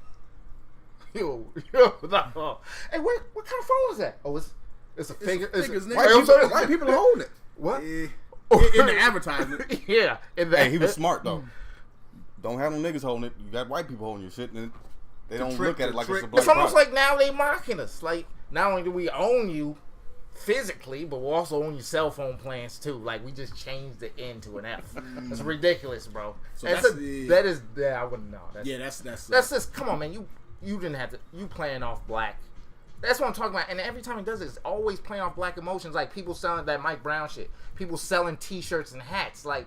[SPEAKER 4] Yo, no. Hey, what kind of phone is that? Oh, it's a figure. It's
[SPEAKER 3] figures,
[SPEAKER 4] a,
[SPEAKER 3] nigga.
[SPEAKER 2] White people are holding it.
[SPEAKER 4] What?
[SPEAKER 3] In the advertisement.
[SPEAKER 4] Yeah. In
[SPEAKER 2] Hey, he was smart though. Don't have no niggas holding it. You got white people holding your shit, and they don't
[SPEAKER 3] trick-
[SPEAKER 2] look at it
[SPEAKER 3] the
[SPEAKER 2] like
[SPEAKER 3] trick-
[SPEAKER 2] it's a black
[SPEAKER 4] It's almost
[SPEAKER 2] product.
[SPEAKER 4] like now they mocking us. Like, not only do we own you physically, but we also own your cell phone plans too. Like, we just changed the N to an F. That's ridiculous, bro.
[SPEAKER 3] So
[SPEAKER 4] That's
[SPEAKER 3] that's
[SPEAKER 4] I wouldn't know. That's just, come on, man. You didn't have to, you playing off black. That's what I'm talking about. And every time he does it, it's always playing off black emotions. Like, people selling that Mike Brown shit. People selling t-shirts and hats. Like,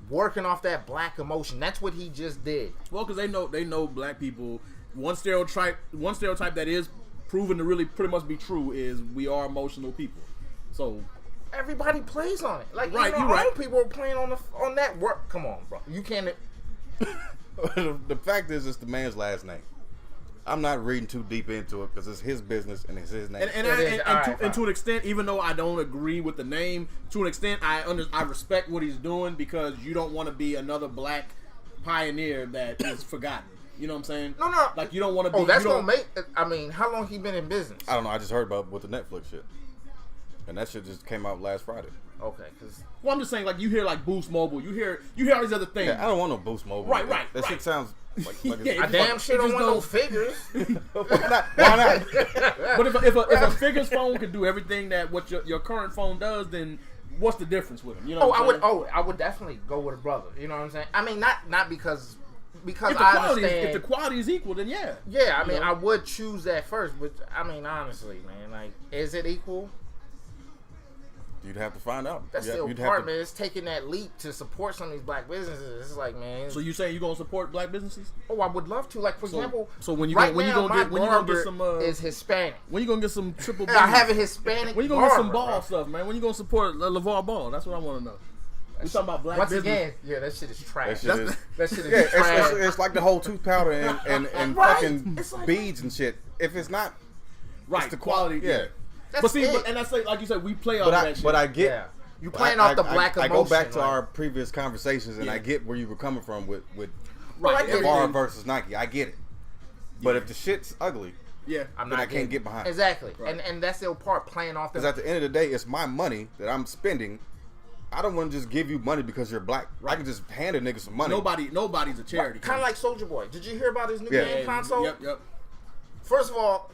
[SPEAKER 4] working off that black emotion. That's what he just did.
[SPEAKER 3] Well, because they know black people. One stereotype that is proven to really pretty much be true is we are emotional people. So
[SPEAKER 4] Everybody plays on it. Like,
[SPEAKER 3] Right,
[SPEAKER 4] even
[SPEAKER 3] you
[SPEAKER 4] our
[SPEAKER 3] right.
[SPEAKER 4] own people are playing on that work. Come on, bro. You can't.
[SPEAKER 2] The fact is, it's the man's last name. I'm not reading too deep into it because it's his business and it's his name.
[SPEAKER 3] and to an extent, even though I don't agree with the name, to an extent I respect what he's doing because you don't want to be another black pioneer that is forgotten. You know what I'm saying?
[SPEAKER 4] No.
[SPEAKER 3] Like you don't want to be.
[SPEAKER 4] Oh, that's
[SPEAKER 3] you don't-
[SPEAKER 4] gonna make. I mean, how long he been in business?
[SPEAKER 2] I don't know. I just heard about with the Netflix shit, and that shit just came out last Friday.
[SPEAKER 4] Okay, because
[SPEAKER 3] Well, I'm just saying, like you hear like Boost Mobile, you hear all these other things.
[SPEAKER 2] Yeah, I don't want no Boost Mobile.
[SPEAKER 3] Right.
[SPEAKER 2] That shit sounds like it's,
[SPEAKER 3] Yeah,
[SPEAKER 4] I damn sure don't
[SPEAKER 3] just
[SPEAKER 4] want no
[SPEAKER 3] don't-
[SPEAKER 4] figures.
[SPEAKER 2] why not? Why not?
[SPEAKER 3] But if a figures phone can do everything that what your current phone does, then what's the difference with them? You know?
[SPEAKER 4] Oh,
[SPEAKER 3] what I'm saying?
[SPEAKER 4] I would definitely go with a brother. You know what I'm saying? I mean, not because
[SPEAKER 3] If the
[SPEAKER 4] I
[SPEAKER 3] quality
[SPEAKER 4] understand.
[SPEAKER 3] if the quality is equal, then yeah.
[SPEAKER 4] Yeah, I
[SPEAKER 3] You
[SPEAKER 4] mean,
[SPEAKER 3] know?
[SPEAKER 4] I would choose that first, but I mean, honestly, man, like, is it equal?
[SPEAKER 2] You'd have to find out.
[SPEAKER 4] That's still part, man. It's taking that leap to support some of these black businesses. It's like, man.
[SPEAKER 3] So you saying you gonna support black businesses?
[SPEAKER 4] Oh, I would love to. Like, for example,
[SPEAKER 3] so when you
[SPEAKER 4] right
[SPEAKER 3] when you
[SPEAKER 4] now,
[SPEAKER 3] gonna
[SPEAKER 4] my
[SPEAKER 3] get some
[SPEAKER 4] is Hispanic.
[SPEAKER 3] when you gonna get some triple?
[SPEAKER 4] I
[SPEAKER 3] B's?
[SPEAKER 4] have a Hispanic.
[SPEAKER 3] When you gonna get some
[SPEAKER 4] barber,
[SPEAKER 3] ball
[SPEAKER 4] bro.
[SPEAKER 3] stuff, man? When you gonna support LeVar Ball? That's what I want to know. We talking about black
[SPEAKER 4] Once
[SPEAKER 3] business.
[SPEAKER 4] again, yeah, that shit is trash.
[SPEAKER 2] That shit is.
[SPEAKER 4] That shit is
[SPEAKER 2] Yeah,
[SPEAKER 4] trash.
[SPEAKER 2] it's like the whole tooth powder and
[SPEAKER 4] Right.
[SPEAKER 2] fucking
[SPEAKER 4] It's like-
[SPEAKER 2] beads and shit. If it's not,
[SPEAKER 3] right?
[SPEAKER 2] it's the
[SPEAKER 3] quality.
[SPEAKER 2] Yeah.
[SPEAKER 4] That's
[SPEAKER 3] But see,
[SPEAKER 4] it.
[SPEAKER 3] and that's like you said, we play all that shit.
[SPEAKER 2] But I get.
[SPEAKER 4] Yeah. You playing off the black
[SPEAKER 2] I
[SPEAKER 4] emotion.
[SPEAKER 2] go back to
[SPEAKER 4] like-
[SPEAKER 2] our previous conversations, and
[SPEAKER 3] Yeah.
[SPEAKER 2] I get where you were coming from with
[SPEAKER 4] Well, I get it.
[SPEAKER 2] Bar versus Nike. I get it. But if the shit's ugly,
[SPEAKER 3] yeah.
[SPEAKER 4] I'm
[SPEAKER 2] then
[SPEAKER 4] not
[SPEAKER 2] I can't
[SPEAKER 4] getting-
[SPEAKER 2] get behind.
[SPEAKER 4] Exactly,
[SPEAKER 3] Right.
[SPEAKER 4] and that's the part playing off the.
[SPEAKER 2] Because at the end of the day, it's my money that I'm spending. I don't want to just give you money because you're black. I can just hand a nigga some money.
[SPEAKER 3] Nobody's a charity.
[SPEAKER 4] Kind of like Soldier Boy. Did you hear about his new
[SPEAKER 2] Yeah.
[SPEAKER 4] game console?
[SPEAKER 3] Yep.
[SPEAKER 4] First of all,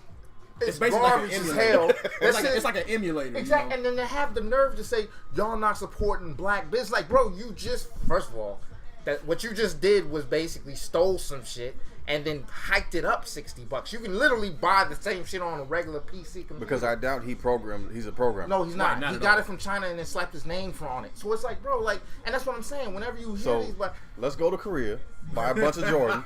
[SPEAKER 4] it's
[SPEAKER 3] basically like an
[SPEAKER 4] garbage as
[SPEAKER 3] emulator.
[SPEAKER 4] hell.
[SPEAKER 3] It's like an emulator.
[SPEAKER 4] Exactly,
[SPEAKER 3] You know?
[SPEAKER 4] and then they have the nerve to say y'all not supporting black business. Like, bro, you just first of all, that what you just did was basically stole some shit and then hiked it up $60. You can literally buy the same shit on a regular PC computer.
[SPEAKER 2] Because I doubt he's a programmer.
[SPEAKER 4] No, he's not.
[SPEAKER 3] Right, not
[SPEAKER 4] He
[SPEAKER 3] at
[SPEAKER 4] got
[SPEAKER 3] all.
[SPEAKER 4] it from China and then slapped his name on it. So it's like, bro, like, and that's what I'm saying. Whenever you hear
[SPEAKER 2] So
[SPEAKER 4] these, like,
[SPEAKER 2] let's go to Korea, buy a bunch of Jordans,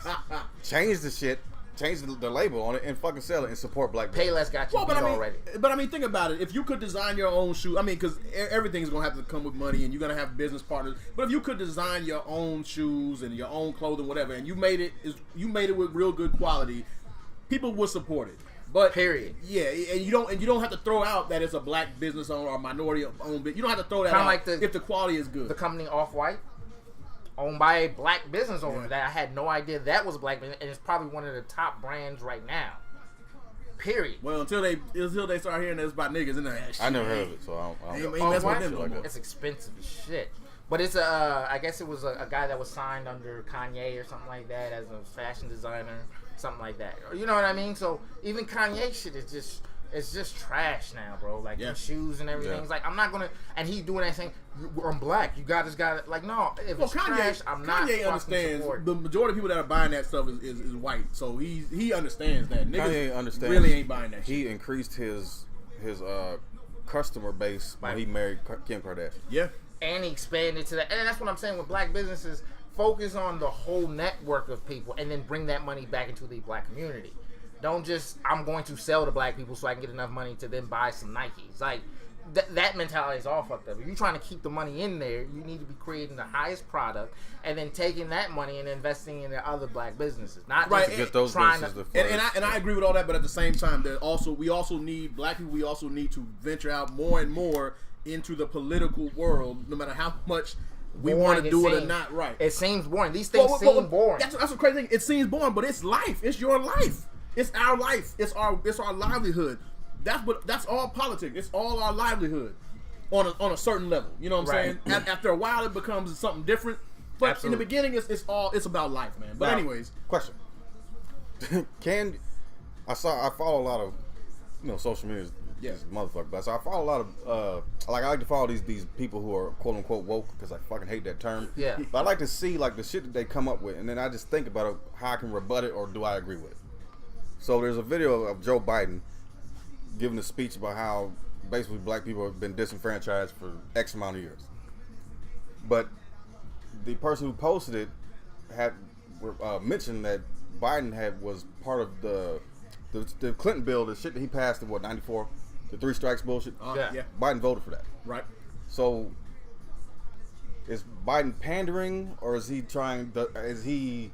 [SPEAKER 2] change the shit, change the label on it and fucking sell it and support black people.
[SPEAKER 4] Payless got you beat already.
[SPEAKER 3] But I mean, think about it. If you could design your own shoes, I mean, because everything's gonna have to come with money, and you're gonna have business partners. But if you could design your own shoes and your own clothing, whatever, and you made it with real good quality, people would support it. But
[SPEAKER 4] period.
[SPEAKER 3] Yeah, and you don't have to throw out that it's a black business owner or minority owned. You don't have to throw that out if the quality is good.
[SPEAKER 4] The company Off-White, owned by a black business owner that I had no idea that was a black business, and it's probably one of the top brands right now. Period.
[SPEAKER 3] Well, until they start hearing this about niggas in there.
[SPEAKER 2] I never heard of it, so I don't
[SPEAKER 3] Ain't messing with them
[SPEAKER 2] like that.
[SPEAKER 4] It's expensive as shit. But it's I guess it was a guy that was signed under Kanye or something like that as a fashion designer, something like that. You know what I mean? So even Kanye shit is just trash now, bro. Like the shoes and everything.
[SPEAKER 2] Yeah.
[SPEAKER 4] It's like I'm not gonna. And he doing that saying, "I'm black. You guys got it." Like no, if it's trash, I'm not.
[SPEAKER 3] Kanye understands. The majority of people that are buying that stuff is white, so he understands that. Niggas
[SPEAKER 2] Kanye understands.
[SPEAKER 3] Really ain't buying that shit.
[SPEAKER 2] He increased his customer base when he married Kim Kardashian.
[SPEAKER 3] Yeah.
[SPEAKER 4] And he expanded to that. And that's what I'm saying with black businesses. Focus on the whole network of people and then bring that money back into the black community. Don't just, I'm going to sell to black people so I can get enough money to then buy some Nikes. Like, that mentality is all fucked up. If you're trying to keep the money in there, you need to be creating the highest product and then taking that money and investing in the other black businesses. Not
[SPEAKER 3] right.
[SPEAKER 4] just
[SPEAKER 2] get those
[SPEAKER 4] trying to...
[SPEAKER 3] And I agree with all that, but at the same time, we also need, black people, we also need to venture out more and more into the political world, no matter how much we want to do it or not. Right?
[SPEAKER 4] It seems boring. These things seem boring.
[SPEAKER 3] That's a crazy thing. It seems boring, but it's life. It's your life. It's our life. It's our livelihood. That's all politics. It's all our livelihood on a certain level. You know what I'm saying? After a while, it becomes something different. But
[SPEAKER 4] Absolutely.
[SPEAKER 3] in the beginning, it's about life, man. But anyways,
[SPEAKER 2] question: I follow a lot of social media. Yes, motherfucker. But so I follow a lot of I like to follow these people who are quote unquote woke because I fucking hate that term.
[SPEAKER 4] Yeah.
[SPEAKER 2] But I like to see like the shit that they come up with, and then I just think about how I can rebut it or do I agree with it. So there's a video of Joe Biden giving a speech about how basically black people have been disenfranchised for X amount of years. But the person who posted it had mentioned that Biden was part of the Clinton bill, the shit that he passed in 94, the 3 strikes bullshit.
[SPEAKER 3] yeah.
[SPEAKER 2] Biden voted for that.
[SPEAKER 3] Right.
[SPEAKER 2] So is Biden pandering, or is he is he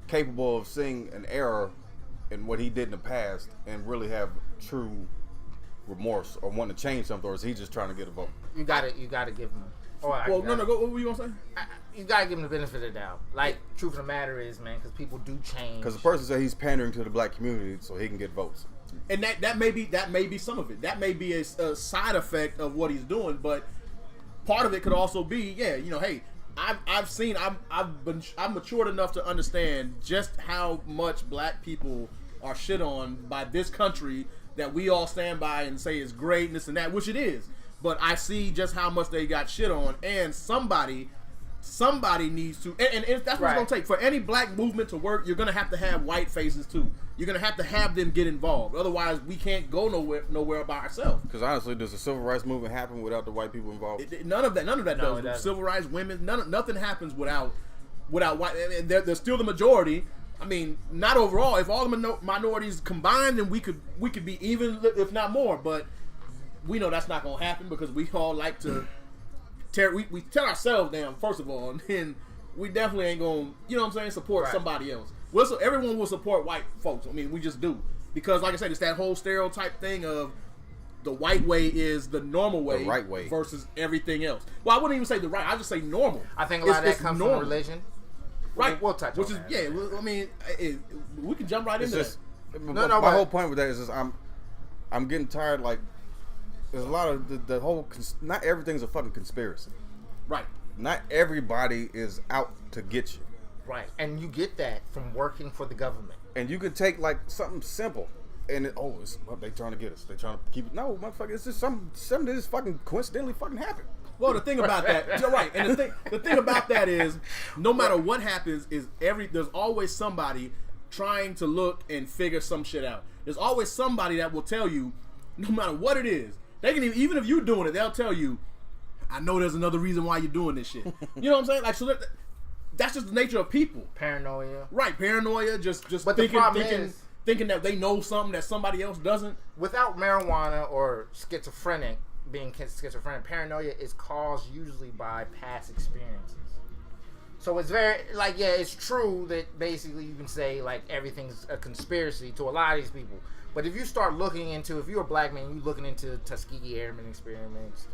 [SPEAKER 2] capable of seeing an error in what he did in the past and really have true remorse or want to change something, or is he just trying to get a vote?
[SPEAKER 4] You gotta give him.
[SPEAKER 3] What were you gonna say?
[SPEAKER 4] You gotta give him the benefit of the doubt. Like, truth of the matter is, man, because people do change.
[SPEAKER 2] Because the person said he's pandering to the black community so he can get votes.
[SPEAKER 3] And that may be some of it. That may be a side effect of what he's doing, but part of it could also be, hey, I'm matured enough to understand just how much black people are shit on by this country that we all stand by and say is great and this and that, which it is. But I see just how much they got shit on, and somebody needs to, and that's what it's gonna take for any black movement to work. You're gonna have to have white faces too. You're gonna have to have them get involved. Otherwise, we can't go nowhere by ourselves.
[SPEAKER 2] Because honestly, does the civil rights movement happen without the white people involved?
[SPEAKER 3] None of that does. Civil rights, women, nothing happens without white. They're still the majority. I mean, not overall. If all the minorities combined, then we could be even, if not more. But we know that's not gonna happen because we all like to we tear ourselves down first of all, and then we definitely ain't gonna support somebody else. Well, so everyone will support white folks. I mean, we just do because, like I said, it's that whole stereotype thing of the white way is the normal way,
[SPEAKER 2] the right way
[SPEAKER 3] versus everything else. Well, I wouldn't even say the right. I just say normal.
[SPEAKER 4] I think a lot of that comes from religion.
[SPEAKER 3] Right.
[SPEAKER 4] We'll touch on that.
[SPEAKER 3] Yeah. I mean, we can jump right into that.
[SPEAKER 2] My whole point with that is I'm getting tired. Like, there's a lot of the whole. Not everything's a fucking conspiracy.
[SPEAKER 3] Right.
[SPEAKER 2] Not everybody is out to get you.
[SPEAKER 4] Right. And you get that from working for the government.
[SPEAKER 2] And you could take like something simple, and they trying to get us. They trying to keep it. No, motherfucker, it's just something that just fucking coincidentally fucking happened.
[SPEAKER 3] Well, the thing about that, you're right, and the thing about that is, no matter what happens, there's always somebody trying to look and figure some shit out. There's always somebody that will tell you, no matter what it is, they can even if you're doing it, they'll tell you, I know there's another reason why you're doing this shit. You know what I'm saying? Like, so that's just the nature of people.
[SPEAKER 4] Paranoia.
[SPEAKER 3] Right, paranoia, just
[SPEAKER 4] But the problem is,
[SPEAKER 3] thinking that they know something that somebody else doesn't.
[SPEAKER 4] without marijuana or being schizophrenic, paranoia is caused usually by past experiences. So it's very, like, yeah, it's true that basically you can say, like, everything's a conspiracy to a lot of these people. But if you start looking into, if you're a black man, you're looking into Tuskegee Airmen experiments,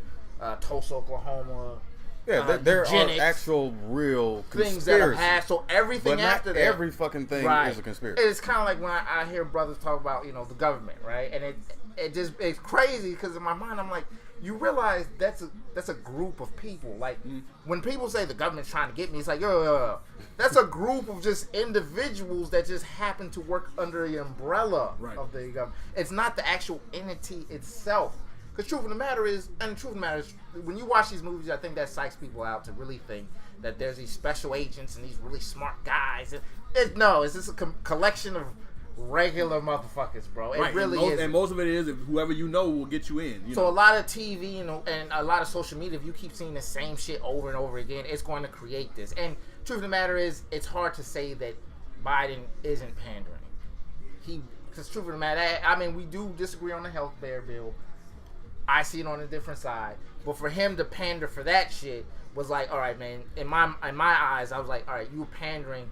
[SPEAKER 4] Tulsa, Oklahoma.
[SPEAKER 2] Yeah, there are
[SPEAKER 4] eugenics,
[SPEAKER 2] actual real
[SPEAKER 4] things that have
[SPEAKER 2] conspiracies.
[SPEAKER 4] happened. So everything
[SPEAKER 2] But
[SPEAKER 4] after
[SPEAKER 2] not
[SPEAKER 4] that,
[SPEAKER 2] every fucking thing
[SPEAKER 4] right,
[SPEAKER 2] is a conspiracy.
[SPEAKER 4] It's kind of like when I hear brothers talk about, you know, the government, right? And it's crazy because in my mind I'm like, you realize that's a group of people. Like when people say the government's trying to get me, it's like, yo, that's a group of just individuals that just happen to work under the umbrella of the government. It's not the actual entity itself. Because truth of the matter is, when you watch these movies, I think that psychs people out to really think that there's these special agents and these really smart guys. It's just a collection of regular motherfuckers, bro. It really is.
[SPEAKER 3] And most of it is if whoever you know will get you in.
[SPEAKER 4] So a lot of TV and a lot of social media, if you keep seeing the same shit over and over again, it's going to create this. And truth of the matter is, it's hard to say that Biden isn't pandering. Because truth of the matter, I mean, we do disagree on the health care bill. I see it on a different side. But for him to pander for that shit was like, all right, man, in my eyes, I was like, all right, you were pandering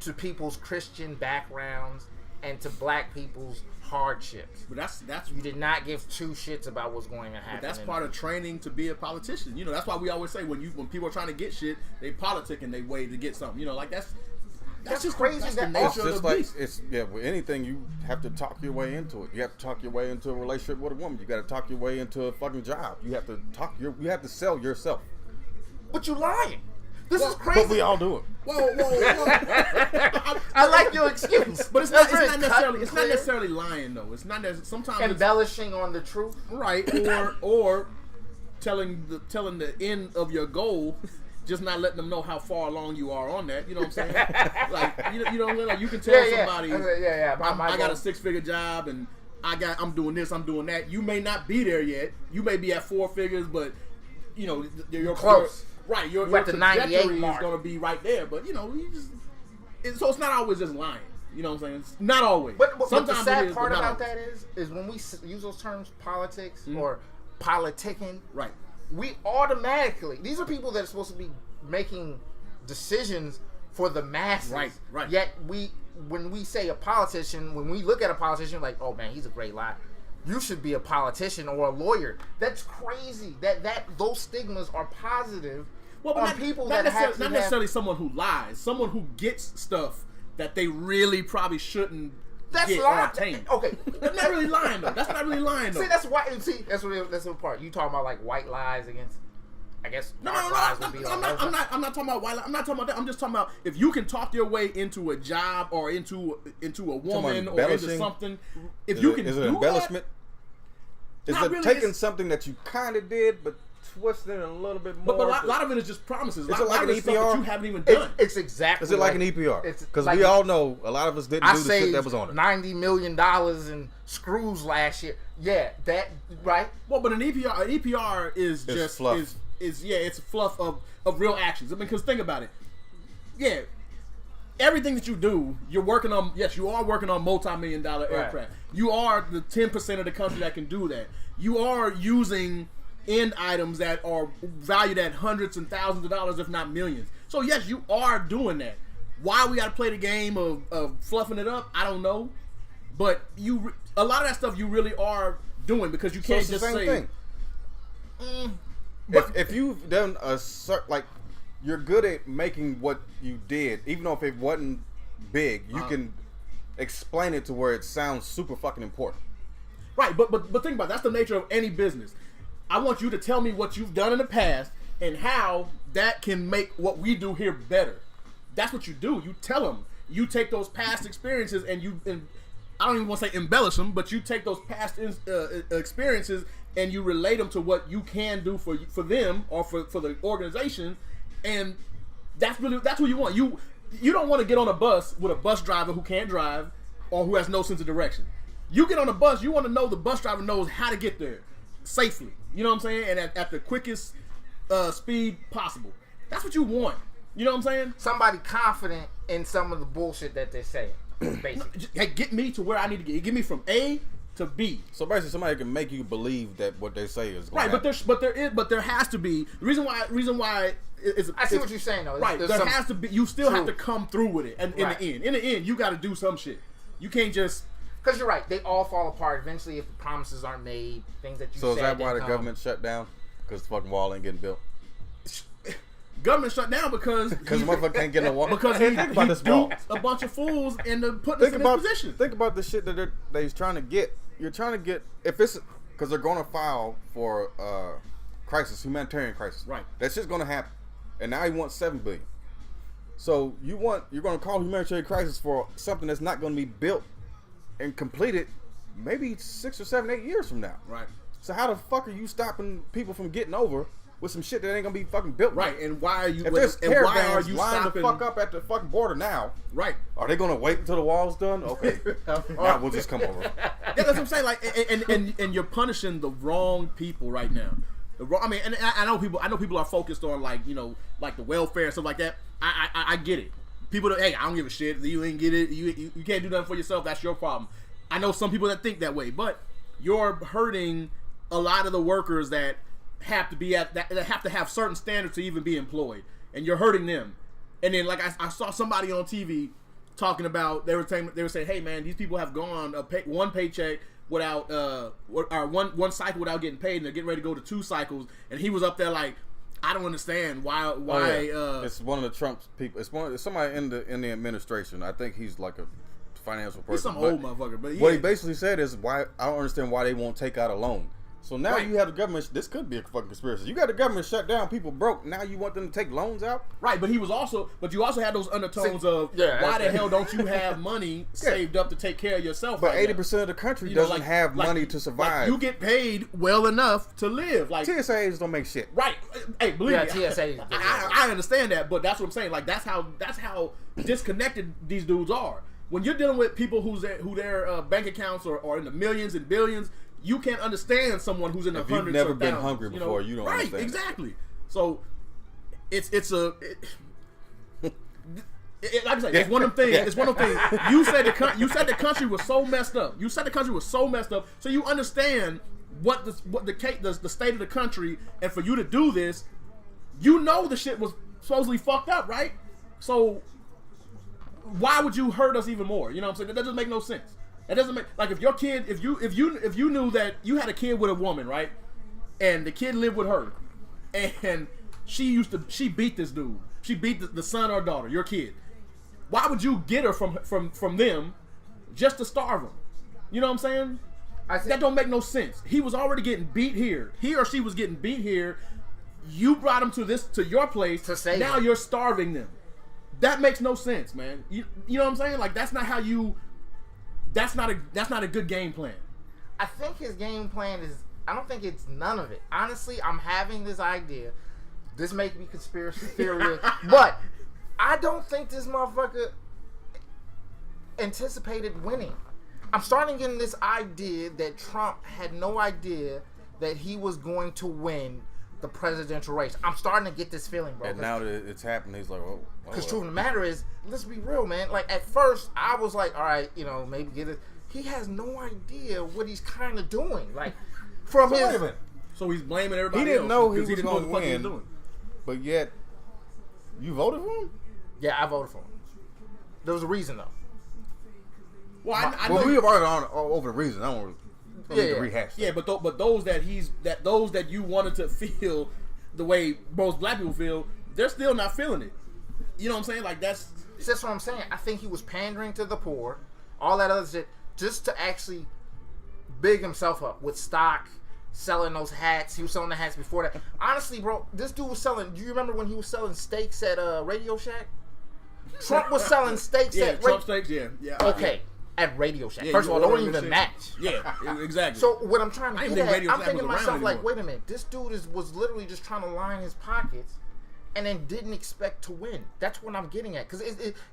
[SPEAKER 4] to people's Christian backgrounds and to black people's hardships.
[SPEAKER 3] But that's
[SPEAKER 4] you did not give two shits about what's going to happen.
[SPEAKER 3] But that's part of training to be a politician. You know, that's why we always say when people are trying to get shit, they politic and they wait to get something. You know, like that's just
[SPEAKER 4] crazy.
[SPEAKER 3] That's
[SPEAKER 4] that
[SPEAKER 3] the nature
[SPEAKER 2] It's
[SPEAKER 3] of
[SPEAKER 2] just
[SPEAKER 3] the
[SPEAKER 2] like
[SPEAKER 3] beast.
[SPEAKER 2] with anything, you have to talk your way into it. You have to talk your way into a relationship with a woman. You got to talk your way into a fucking job. You have to you have to sell yourself.
[SPEAKER 4] But you lying. This is crazy.
[SPEAKER 2] But we all do it.
[SPEAKER 3] Whoa.
[SPEAKER 4] I like your excuse,
[SPEAKER 3] But it's not necessarily lying though. It's not necessarily sometimes
[SPEAKER 4] embellishing on the truth,
[SPEAKER 3] right? Or telling the end of your goal. Just not letting them know how far along you are on that. You know what I'm saying? Like you know what I'm saying? Like you can tell somebody, I got a 6-figure job and I'm doing this, I'm doing that. You may not be there yet. You may be at 4 figures, but you know you're
[SPEAKER 4] close.
[SPEAKER 3] Right, your trajectory is going to be right there. But you know, so it's not always just lying. You know what I'm saying? It's not always.
[SPEAKER 4] But
[SPEAKER 3] sometimes
[SPEAKER 4] the sad
[SPEAKER 3] it is,
[SPEAKER 4] part
[SPEAKER 3] but not
[SPEAKER 4] about
[SPEAKER 3] always.
[SPEAKER 4] that is when we use those terms, politics or politicking.
[SPEAKER 3] Right.
[SPEAKER 4] We automatically, these are people that are supposed to be making decisions for the masses.
[SPEAKER 3] Right.
[SPEAKER 4] Yet when we say a politician, when we look at a politician, like, oh man, he's a great liar. You should be a politician or a lawyer. That's crazy. That those stigmas are positive on people
[SPEAKER 3] not
[SPEAKER 4] that
[SPEAKER 3] not necessarily someone who lies, someone who gets stuff that they really probably shouldn't.
[SPEAKER 4] That's
[SPEAKER 3] get
[SPEAKER 4] lying.
[SPEAKER 3] Okay, that's not really lying though. That's not really lying though.
[SPEAKER 4] See, that's why. See, that's the part. You talking about like white lies against? I guess lies would be
[SPEAKER 3] I'm not talking about white lies. I'm not talking about that. I'm just talking about if you can talk your way into a job or into a woman or into something. If you can,
[SPEAKER 2] is it
[SPEAKER 3] do
[SPEAKER 2] embellishment?
[SPEAKER 3] That,
[SPEAKER 2] is it
[SPEAKER 3] really,
[SPEAKER 2] taking something that you kind of did but twisting it a little bit more?
[SPEAKER 3] But a lot of it is just promises.
[SPEAKER 2] Is it like an EPR?
[SPEAKER 3] Stuff that you haven't even done.
[SPEAKER 4] It's exactly.
[SPEAKER 2] Is it like an EPR? Because we all know a lot of us didn't do the shit that was on it.
[SPEAKER 4] $90 million in screws last year. Yeah, that right.
[SPEAKER 3] Well, but an EPR is
[SPEAKER 2] it's
[SPEAKER 3] just
[SPEAKER 2] fluff.
[SPEAKER 3] It's fluff of real actions. I mean, because think about it. Yeah, everything that you do, you're working on. Yes, you are working on multi-million-dollar aircraft. You are the 10% of the country that can do that. You are using end items that are valued at hundreds and thousands of dollars, if not millions. So yes, you are doing that. Why we got to play the game of fluffing it up, I don't know. But a lot of that stuff you really are doing because you can't just say.
[SPEAKER 2] Thing. If you've done you're good at making what you did, even though if it wasn't big, you can explain it to where it sounds super fucking important.
[SPEAKER 3] Right, but think about it. That's the nature of any business. I want you to tell me what you've done in the past and how that can make what we do here better. That's what you do. You tell them. You take those past experiences and I don't even want to say embellish them, but you take those past experiences and you relate them to what you can do for them or for the organization, and that's what you want. You don't want to get on a bus with a bus driver who can't drive or who has no sense of direction. You get on a bus, you want to know the bus driver knows how to get there safely. You know what I'm saying? And at the quickest speed possible. That's what you want. You know what I'm saying?
[SPEAKER 4] Somebody confident in some of the bullshit that they're saying. Basically,
[SPEAKER 3] Hey, get me to where I need to get. Get me from A to B.
[SPEAKER 2] So basically, somebody can make you believe that what they say is
[SPEAKER 3] Right,
[SPEAKER 2] happen.
[SPEAKER 3] but there has to be the reason why
[SPEAKER 4] I see what you're saying though.
[SPEAKER 3] Right, there has to be. You still have to come through with it, and
[SPEAKER 4] Right.
[SPEAKER 3] in the end, you got to do some shit. You can't just.
[SPEAKER 4] Because you're right, they all fall apart eventually if the promises aren't made. Things that you
[SPEAKER 2] So
[SPEAKER 4] said.
[SPEAKER 2] is that why the
[SPEAKER 4] didn't come.
[SPEAKER 2] government shut down? Because the fucking wall ain't getting built.
[SPEAKER 3] Government shut down because
[SPEAKER 2] Because motherfucker can't get no wall.
[SPEAKER 3] because
[SPEAKER 2] Hey,
[SPEAKER 3] he
[SPEAKER 2] think about this wall.
[SPEAKER 3] duped a bunch of fools into putting us
[SPEAKER 2] Think
[SPEAKER 3] in
[SPEAKER 2] about
[SPEAKER 3] this position.
[SPEAKER 2] think about the shit that they're trying to get. You're trying to get if it's because they're going to file for humanitarian crisis.
[SPEAKER 3] Right.
[SPEAKER 2] That shit's going to happen, and now he wants $7 billion. So you're going to call humanitarian crisis for something that's not going to be built and completed maybe 6 or 7, 8 years from now.
[SPEAKER 3] Right.
[SPEAKER 2] So how the fuck are you stopping people from getting over with some shit that ain't gonna be fucking built?
[SPEAKER 3] Right, and why are you?
[SPEAKER 2] If there's
[SPEAKER 3] and why are
[SPEAKER 2] caravans
[SPEAKER 3] you
[SPEAKER 2] lined the
[SPEAKER 3] stopping?
[SPEAKER 2] fuck up at the fucking border now,
[SPEAKER 3] Right.
[SPEAKER 2] are they gonna wait until the wall's done? Okay, now we'll just come over.
[SPEAKER 3] Yeah, that's what I'm saying. Like, and you're punishing the wrong people right now. The wrong. I mean, and I know people are focused on like like the welfare and stuff like that. I get it. People, hey, I don't give a shit. You ain't get it. You can't do nothing for yourself. That's your problem. I know some people that think that way, but you're hurting a lot of the workers that have to be that have to have certain standards to even be employed, and you're hurting them. And then, like I saw somebody on TV talking about they were saying, hey man, these people have gone one paycheck without or one cycle without getting paid, and they're getting ready to go to 2 cycles. And he was up there like, I don't understand why.
[SPEAKER 2] It's one of the Trump's people. It's somebody in the administration. I think he's like a financial person.
[SPEAKER 3] He's some old motherfucker. But
[SPEAKER 2] what he basically said is, why I don't understand why they won't take out a loan. So now
[SPEAKER 3] Right.
[SPEAKER 2] you have the government. This could be a fucking conspiracy. You got the government shut down, people broke. Now you want them to take loans out?
[SPEAKER 3] Right, but you also had those undertones of why the hell don't you have money saved up to take care of yourself?
[SPEAKER 2] But
[SPEAKER 3] right
[SPEAKER 2] 80% of the country
[SPEAKER 3] You know,
[SPEAKER 2] doesn't
[SPEAKER 3] like-
[SPEAKER 2] have
[SPEAKER 3] like-
[SPEAKER 2] money to survive.
[SPEAKER 3] Like you get paid well enough to live. Like
[SPEAKER 2] TSAs don't make shit.
[SPEAKER 3] right, hey, believe
[SPEAKER 4] Yeah,
[SPEAKER 3] me,
[SPEAKER 4] TSA.
[SPEAKER 3] I understand that, but that's what I'm saying. Like that's how disconnected these dudes are. When you're dealing with people who their bank accounts are in the millions and billions, you can't understand someone who's in the
[SPEAKER 2] If you've
[SPEAKER 3] hundreds.
[SPEAKER 2] never
[SPEAKER 3] or
[SPEAKER 2] been
[SPEAKER 3] thousands,
[SPEAKER 2] hungry before, you don't
[SPEAKER 3] right,
[SPEAKER 2] understand.
[SPEAKER 3] exactly. So it's like I said, it's one of them things. It's one of them things. You said the country was so messed up. You said the country was so messed up. So you understand what the state of the country, and for you to do this, you know the shit was supposedly fucked up, right? So why would you hurt us even more? You know what I'm saying? That doesn't make no sense. It doesn't make like if your kid, if you knew that you had a kid with a woman, right, and the kid lived with her, and she beat this dude. She beat the son or daughter, your kid. Why would you get her from them just to starve them? You know what I'm saying? That don't make no sense. He was already getting beat here. He or she was getting beat here. You brought him to your place.
[SPEAKER 4] To save
[SPEAKER 3] now
[SPEAKER 4] them.
[SPEAKER 3] you're starving them. That makes no sense, man. You know what I'm saying? Like that's not how you. That's not a good game plan.
[SPEAKER 4] I think his game plan is. I don't think it's none of it. Honestly, I'm having this idea. This may be conspiracy theory, but I don't think this motherfucker anticipated winning. I'm starting getting this idea that Trump had no idea that he was going to win the presidential race. I'm starting to get this feeling, bro.
[SPEAKER 2] And now that it's happened, he's like, oh.
[SPEAKER 4] Because truth of the matter is, let's be real, man. Like, at first, I was like, all right, maybe get it. He has no idea what he's kind of doing. Like, from
[SPEAKER 2] So
[SPEAKER 4] his...
[SPEAKER 2] wait a minute.
[SPEAKER 3] So he's blaming everybody.
[SPEAKER 2] He didn't
[SPEAKER 3] else
[SPEAKER 2] know he
[SPEAKER 3] because
[SPEAKER 2] was
[SPEAKER 3] didn't know
[SPEAKER 2] going to
[SPEAKER 3] what the fuck he was
[SPEAKER 2] win,
[SPEAKER 3] doing.
[SPEAKER 2] but yet you voted for him?
[SPEAKER 4] Yeah, I voted for him. There was a reason, though.
[SPEAKER 3] Well, I
[SPEAKER 2] Well,
[SPEAKER 3] know.
[SPEAKER 2] we have already on over the reason. I don't need to rehash that.
[SPEAKER 3] Yeah, but those that you wanted to feel the way most black people feel, they're still not feeling it. You know what I'm saying? Like that's
[SPEAKER 4] What I'm saying. I think he was pandering to the poor, all that other shit, just to actually big himself up with stock, selling those hats. He was selling the hats before that. Honestly, bro, this dude was selling. Do you remember when he was selling steaks at Radio Shack? Trump was selling steaks
[SPEAKER 3] yeah,
[SPEAKER 4] at
[SPEAKER 3] Trump steaks. Yeah.
[SPEAKER 4] Okay, at Radio Shack.
[SPEAKER 3] Yeah,
[SPEAKER 4] First of
[SPEAKER 3] you
[SPEAKER 4] all, don't
[SPEAKER 3] order
[SPEAKER 4] even
[SPEAKER 3] shit.
[SPEAKER 4] match.
[SPEAKER 3] Yeah, exactly.
[SPEAKER 4] So what I'm trying
[SPEAKER 3] I
[SPEAKER 4] to
[SPEAKER 3] didn't
[SPEAKER 4] get
[SPEAKER 3] think
[SPEAKER 4] at,
[SPEAKER 3] Radio
[SPEAKER 4] I'm
[SPEAKER 3] Shack
[SPEAKER 4] thinking to
[SPEAKER 3] was around
[SPEAKER 4] myself like,
[SPEAKER 3] anymore.
[SPEAKER 4] wait a minute, this dude was literally just trying to line his pockets, and then didn't expect to win. That's what I'm getting at, because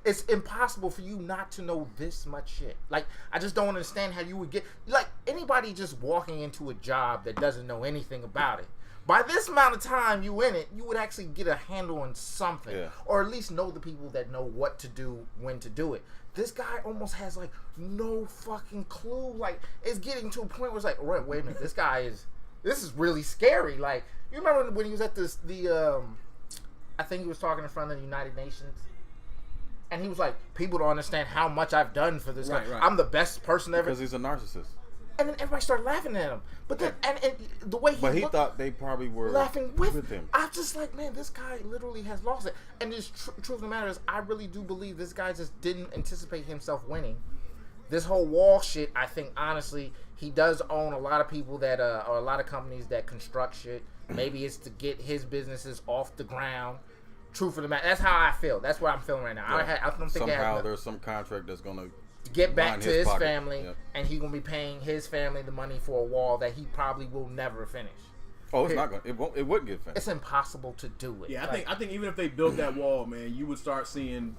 [SPEAKER 4] it's impossible for you not to know this much shit. Like, I just don't understand how you would get, like, anybody just walking into a job that doesn't know anything about it by this amount of time you in it, you would actually get a handle on something, or at least know the people that know what to do, when to do it. This guy almost has like no fucking clue. Like, it's getting to a point where it's like, wait a minute, this is really scary. Like, you remember when he was at I think he was talking in front of the United Nations, and he was like, people don't understand how much I've done for this guy. Right. I'm the best person ever.
[SPEAKER 2] Because he's a narcissist.
[SPEAKER 4] And then everybody started laughing at him. But then, and the way
[SPEAKER 2] he thought they probably were
[SPEAKER 4] laughing with
[SPEAKER 2] him.
[SPEAKER 4] I was just like, man, this guy literally has lost it. And the truth of the matter is, I really do believe this guy just didn't anticipate himself winning. This whole wall shit, I think, honestly, he does own a lot of people that, or a lot of companies that construct shit. Maybe it's to get his businesses off the ground. Truth of the matter, that's how I feel. That's what I'm feeling right now.
[SPEAKER 2] Yeah.
[SPEAKER 4] I don't think
[SPEAKER 2] somehow there's some contract that's going to
[SPEAKER 4] get back to his family, and he's gonna be paying his family the money for a wall that he probably will never finish.
[SPEAKER 2] Oh, it's not gonna. It wouldn't get finished.
[SPEAKER 4] It's impossible to do it.
[SPEAKER 3] Yeah, I think even if they built that wall, man, you would start seeing.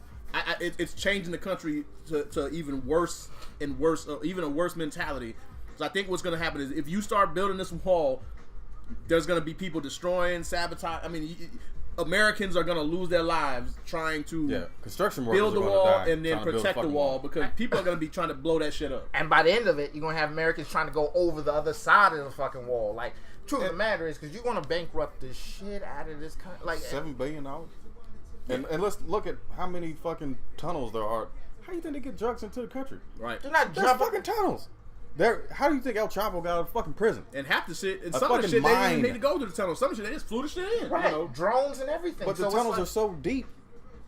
[SPEAKER 3] It's changing the country to even worse and worse, even a worse mentality. So I think what's gonna happen is if you start building this wall, there's gonna be people destroying, sabotage. I mean, Americans are gonna lose their lives trying to
[SPEAKER 2] construction
[SPEAKER 3] build the wall and then protect the wall because people are gonna be trying to blow that shit up.
[SPEAKER 4] And by the end of it, you're gonna have Americans trying to go over the other side of the fucking wall. Like, truth of the matter is, because you're gonna bankrupt the shit out of this country. Like
[SPEAKER 2] $7 billion. And let's look at how many fucking tunnels there are. How do you think they get drugs into the country?
[SPEAKER 3] Right.
[SPEAKER 4] They're not
[SPEAKER 2] There's fucking tunnels. How do you think El Chapo got out of fucking prison?
[SPEAKER 3] And half the shit, and some of the shit, they didn't even need to go to the tunnel. Some of the shit, they just flew the shit in.
[SPEAKER 4] Right.
[SPEAKER 3] You know?
[SPEAKER 4] Drones and everything.
[SPEAKER 2] But the tunnels are so deep,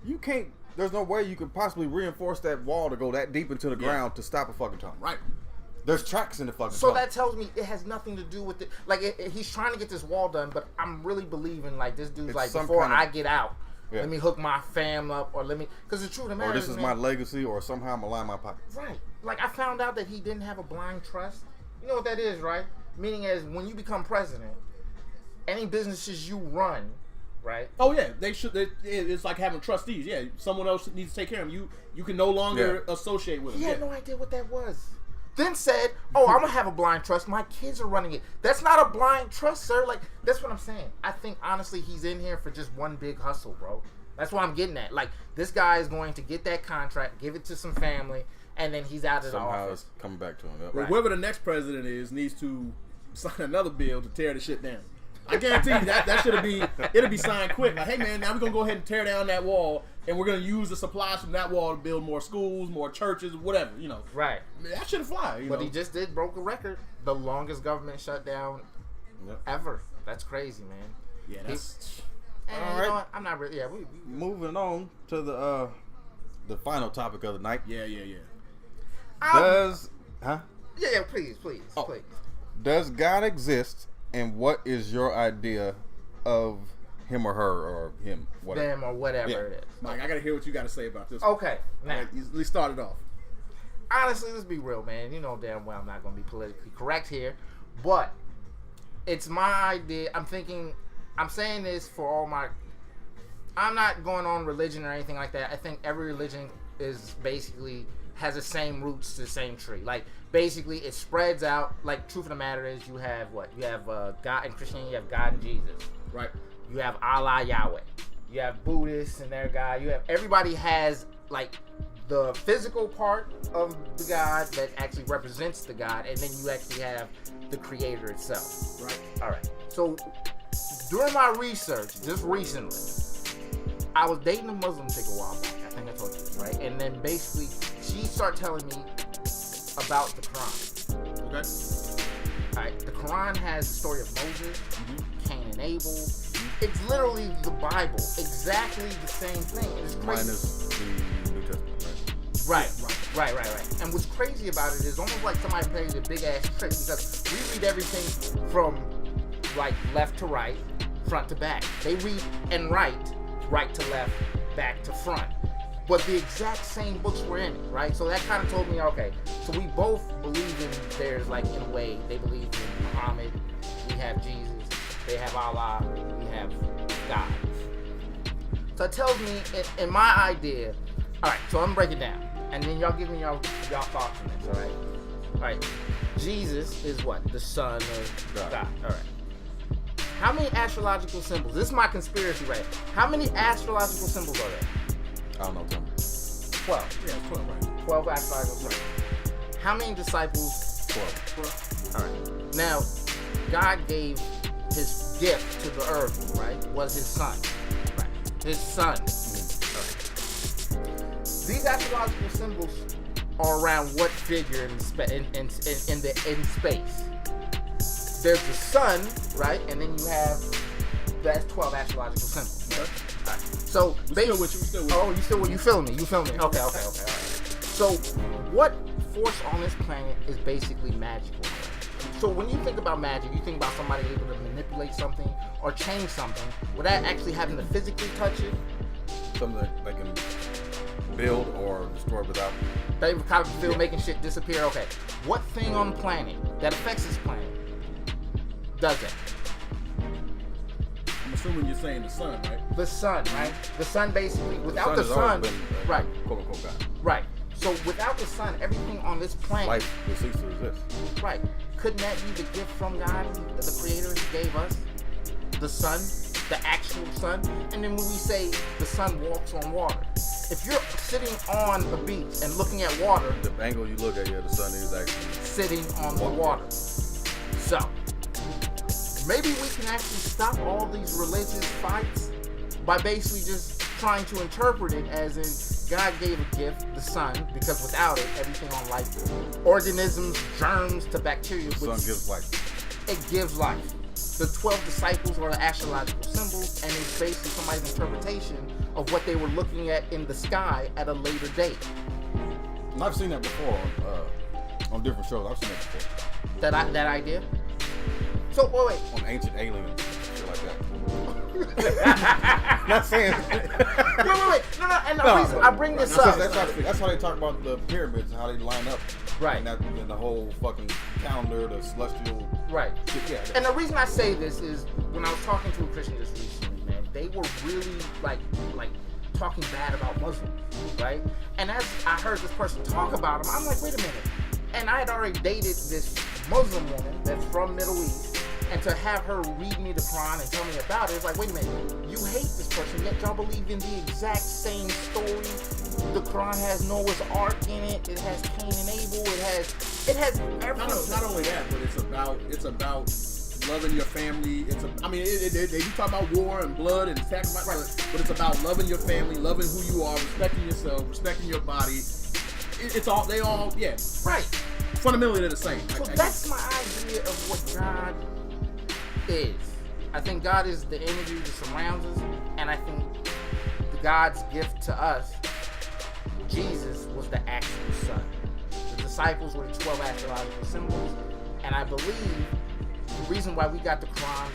[SPEAKER 2] you can't. There's no way you could possibly reinforce that wall to go that deep into the ground to stop a fucking tunnel.
[SPEAKER 3] Right.
[SPEAKER 2] There's tracks in the fucking
[SPEAKER 4] tunnel. So
[SPEAKER 2] tunnel.
[SPEAKER 4] that tells me it has nothing to do with it. Like, he's trying to get this wall done, but I'm really believing, like, this dude's like, before I get out, let me hook my fam up, or let me, because the truth of the matter
[SPEAKER 2] is, this is my legacy, or somehow I'm gonna line my pockets.
[SPEAKER 4] Right. Like, I found out that he didn't have a blind trust. You know what that is, right? Meaning as when you become president, any businesses you run, right?
[SPEAKER 3] Oh yeah, they should. It's like having trustees. Yeah, someone else needs to take care of them. You can no longer associate with them.
[SPEAKER 4] He had no idea what that was. Then said, "Oh, I'm gonna have a blind trust. My kids are running it. That's not a blind trust, sir." Like, that's what I'm saying. I think honestly, he's in here for just one big hustle, bro. That's what I'm getting at. Like, this guy is going to get that contract, give it to some family, and then he's out of the office.
[SPEAKER 2] Somehow it's coming back to him. Yep.
[SPEAKER 3] Right. Whoever the next president is needs to sign another bill to tear the shit down. I guarantee you it'll be signed quick. Like, hey man, now we're gonna go ahead and tear down that wall, and we're gonna use the supplies from that wall to build more schools, more churches, whatever. You know.
[SPEAKER 4] Right.
[SPEAKER 3] That should fly.
[SPEAKER 4] But he just broke a record. The longest government shutdown ever. That's crazy, man.
[SPEAKER 3] Yeah, that's.
[SPEAKER 4] All right. You know what? I'm not really. Yeah.
[SPEAKER 2] Moving on to the final topic of the night.
[SPEAKER 3] Yeah.
[SPEAKER 4] Yeah, please.
[SPEAKER 2] Does God exist, and what is your idea of him or her or him, whatever?
[SPEAKER 4] Them or whatever it is.
[SPEAKER 3] Mike, I gotta hear what you gotta say about this.
[SPEAKER 4] Okay, now
[SPEAKER 3] let's start it off.
[SPEAKER 4] Honestly, let's be real, man. You know damn well I'm not gonna be politically correct here, but it's my idea. I'm saying this for all my. I'm not going on religion or anything like that. I think every religion is basically has the same roots to the same tree. Like, basically, it spreads out. Like, truth of the matter is, you have what? You have God in Christianity. You have God and Jesus.
[SPEAKER 3] Right.
[SPEAKER 4] You have Allah, Yahweh. You have Buddhists and their God. You have everybody has like the physical part of the God that actually represents the God, and then you actually have the Creator itself.
[SPEAKER 3] Right.
[SPEAKER 4] All right. So during my research, just recently, I was dating a Muslim chick a while back. I think I told you this, right? And then basically, she started telling me about the Quran.
[SPEAKER 3] Okay.
[SPEAKER 4] All right. The Quran has the story of Moses, Cain and Abel. It's literally the Bible. Exactly the same thing. It's crazy.
[SPEAKER 2] Minus the New Testament, right?
[SPEAKER 4] Right. And what's crazy about it is almost like somebody played a big ass trick, because we read everything from like left to right, front to back. They read and write right to left, back to front. But the exact same books were in it, right? So that kind of told me, okay, so we both believe in, there's like, in a way, they believe in Muhammad, we have Jesus, they have Allah, we have God. So it tells me, in my idea, all right, so I'm gonna break it down, and then y'all give me y'all thoughts on this, all right? All right, Jesus is what? The son of God. All right. How many astrological symbols? This is my conspiracy, right? How many astrological symbols are there?
[SPEAKER 2] I don't know, tell me.
[SPEAKER 3] Yeah,
[SPEAKER 4] 12.
[SPEAKER 3] it's 12, right?
[SPEAKER 4] 12 astrological symbols. How many disciples?
[SPEAKER 2] 12.
[SPEAKER 4] All right. Now, God gave his gift to the earth, right? Was his son. Right. His son. Right. These astrological symbols are around what figure in space? There's the sun, right? And then you have that's 12 astrological symbols. Right? All right. So you feel me? You feel me? Okay. All right. So what force on this planet is basically magical? So when you think about magic, you think about somebody able to manipulate something or change something without actually having to physically touch it.
[SPEAKER 2] Something that they can build or destroy without.
[SPEAKER 4] They kind of feel making shit disappear. Okay. What thing on the planet that affects this planet does it?
[SPEAKER 3] I'm assuming you're saying the sun, right?
[SPEAKER 4] The sun, right? The sun basically, without the
[SPEAKER 2] has always
[SPEAKER 4] sun,
[SPEAKER 2] been,
[SPEAKER 4] right?
[SPEAKER 2] Quote unquote God.
[SPEAKER 4] Right. So without the sun, everything on this planet,
[SPEAKER 2] Life will cease to exist.
[SPEAKER 4] right? Couldn't that be the gift from God, the Creator, who gave us the sun, the actual sun? And then when we say the sun walks on water, if you're sitting on a beach and looking at water,
[SPEAKER 2] The angle you look at, the sun is actually
[SPEAKER 4] sitting on the water. So maybe we can actually stop all these religious fights by basically just trying to interpret it as in God gave a gift, the sun, because without it, everything on life, organisms, germs to bacteria,
[SPEAKER 2] the sun gives life.
[SPEAKER 4] it gives life. The 12 disciples are the astrological symbols, and it's basically somebody's interpretation of what they were looking at in the sky at a later date.
[SPEAKER 2] And I've seen that before on different shows. I've seen that before.
[SPEAKER 4] That idea. So wait.
[SPEAKER 2] On Ancient Aliens, shit like that. Not saying.
[SPEAKER 4] Wait. No. And the reason I bring this up.
[SPEAKER 2] That's how they talk about the pyramids and how they line up.
[SPEAKER 4] Right.
[SPEAKER 2] And the whole fucking calendar, the celestial.
[SPEAKER 4] Right.
[SPEAKER 2] Yeah.
[SPEAKER 4] And the reason I say this is when I was talking to a Christian just recently, man, they were really like talking bad about Muslims, right? And as I heard this person talk about them, I'm like, wait a minute. And I had already dated this Muslim woman that's from Middle East, and to have her read me the Quran and tell me about it, it's like, wait a minute, you hate this person, yet y'all believe in the exact same story. The Quran has Noah's Ark in it. It has Cain and Abel. It has everything.
[SPEAKER 3] Not only that, but it's about loving your family. They do talk about war and blood and sacrifice, but it's about loving your family, loving who you are, respecting yourself, respecting your body.
[SPEAKER 4] Right.
[SPEAKER 3] Fundamentally, they're the same.
[SPEAKER 4] So that's my idea of what God is. I think God is the energy that surrounds us, and I think God's gift to us, Jesus, was the actual Son. The disciples were the 12 astrological symbols, and I believe the reason why we got the Quran,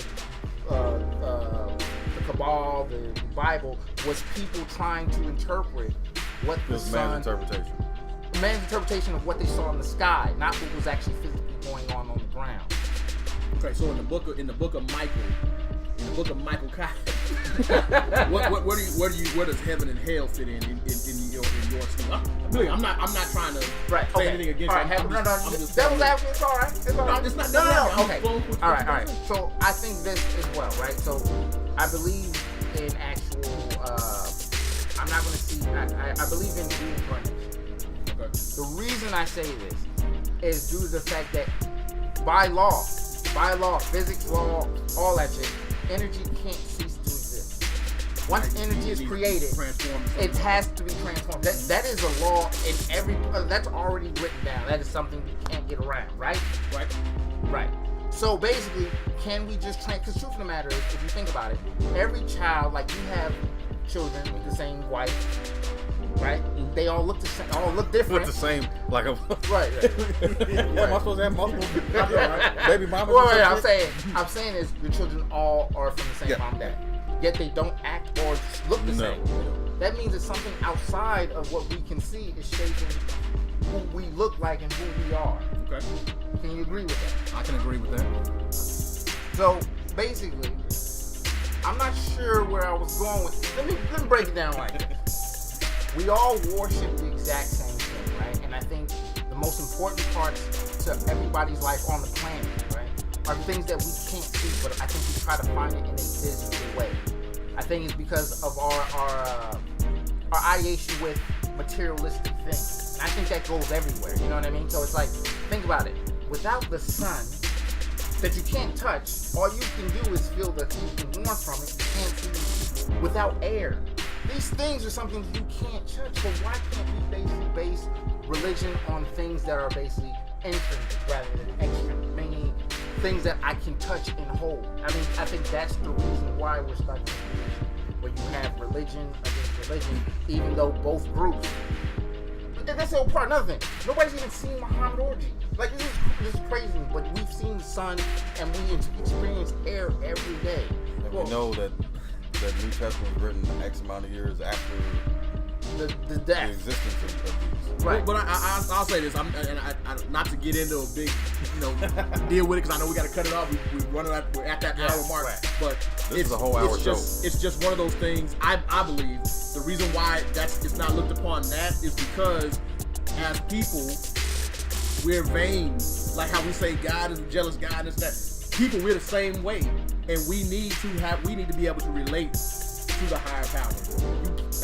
[SPEAKER 4] the Kabbalah, the Bible, was people trying to interpret what the Son. Man's interpretation of what they saw in the sky, not what was actually physically going on the ground.
[SPEAKER 3] Okay, so in the book of Michael Kai, where does heaven and hell fit in your scheme? I'm not trying to say anything against you.
[SPEAKER 4] No. Devil's advocate, it's all right. It's all right.
[SPEAKER 3] It's not.
[SPEAKER 4] No. Okay. All right. So I think this as well, right? So I believe in actual. I'm not going to see. I believe in reincarnation.
[SPEAKER 3] Okay.
[SPEAKER 4] The reason I say this is due to the fact that by law, physics law, all that shit, energy can't cease to exist. Once energy is created, it has to be transformed. That is a law in every. That's already written down. That is something you can't get around, right? Right. So basically, can we just because truth of the matter is, if you think about it, every child, like you have children with the same wife, right? They all look the same. All look different.
[SPEAKER 2] With the same, like a
[SPEAKER 4] right.
[SPEAKER 2] Am I supposed to have multiple baby mamas?
[SPEAKER 4] Well, I'm saying is the children all are from the same mom and dad, yet they don't act or look the same. That means that something outside of what we can see is shaping who we look like and who we are.
[SPEAKER 3] Okay.
[SPEAKER 4] Can you agree with that?
[SPEAKER 3] I can agree with that.
[SPEAKER 4] So basically, I'm not sure where I was going with. Let me break it down like this. We all worship the exact same thing, right? And I think the most important parts to everybody's life on the planet, right, are things that we can't see, but I think we try to find it in a physical way. I think it's because of our ideation with materialistic things. And I think that goes everywhere. You know what I mean? So it's like, think about it. Without the sun that you can't touch, all you can do is feel the heat and warmth from it. You can't see. Without air, these things are something you can't touch. So why can't we basically base religion on things that are basically intrinsic rather than extrinsic, meaning things that I can touch and hold? I mean, I think that's the reason why we're stuck in this position where you have religion against religion, even though both groups. That's the whole part. Another thing, nobody's even seen Muhammad orgy. Like, this is crazy, but we've seen the sun and we experience air every day.
[SPEAKER 2] And we know that the New Testament was written X amount of years after
[SPEAKER 4] the death.
[SPEAKER 2] the existence of these.
[SPEAKER 3] Right. But I'll say this. I not to get into a big, deal with it, because I know we got to cut it off. We're at that hour mark. Right. But
[SPEAKER 2] this is a whole hour show.
[SPEAKER 3] It's just one of those things. I believe the reason why it's not looked upon that is because as people, we're vain. Like how we say God is a jealous God and that. People, we're the same way, and we need to be able to relate to the higher power.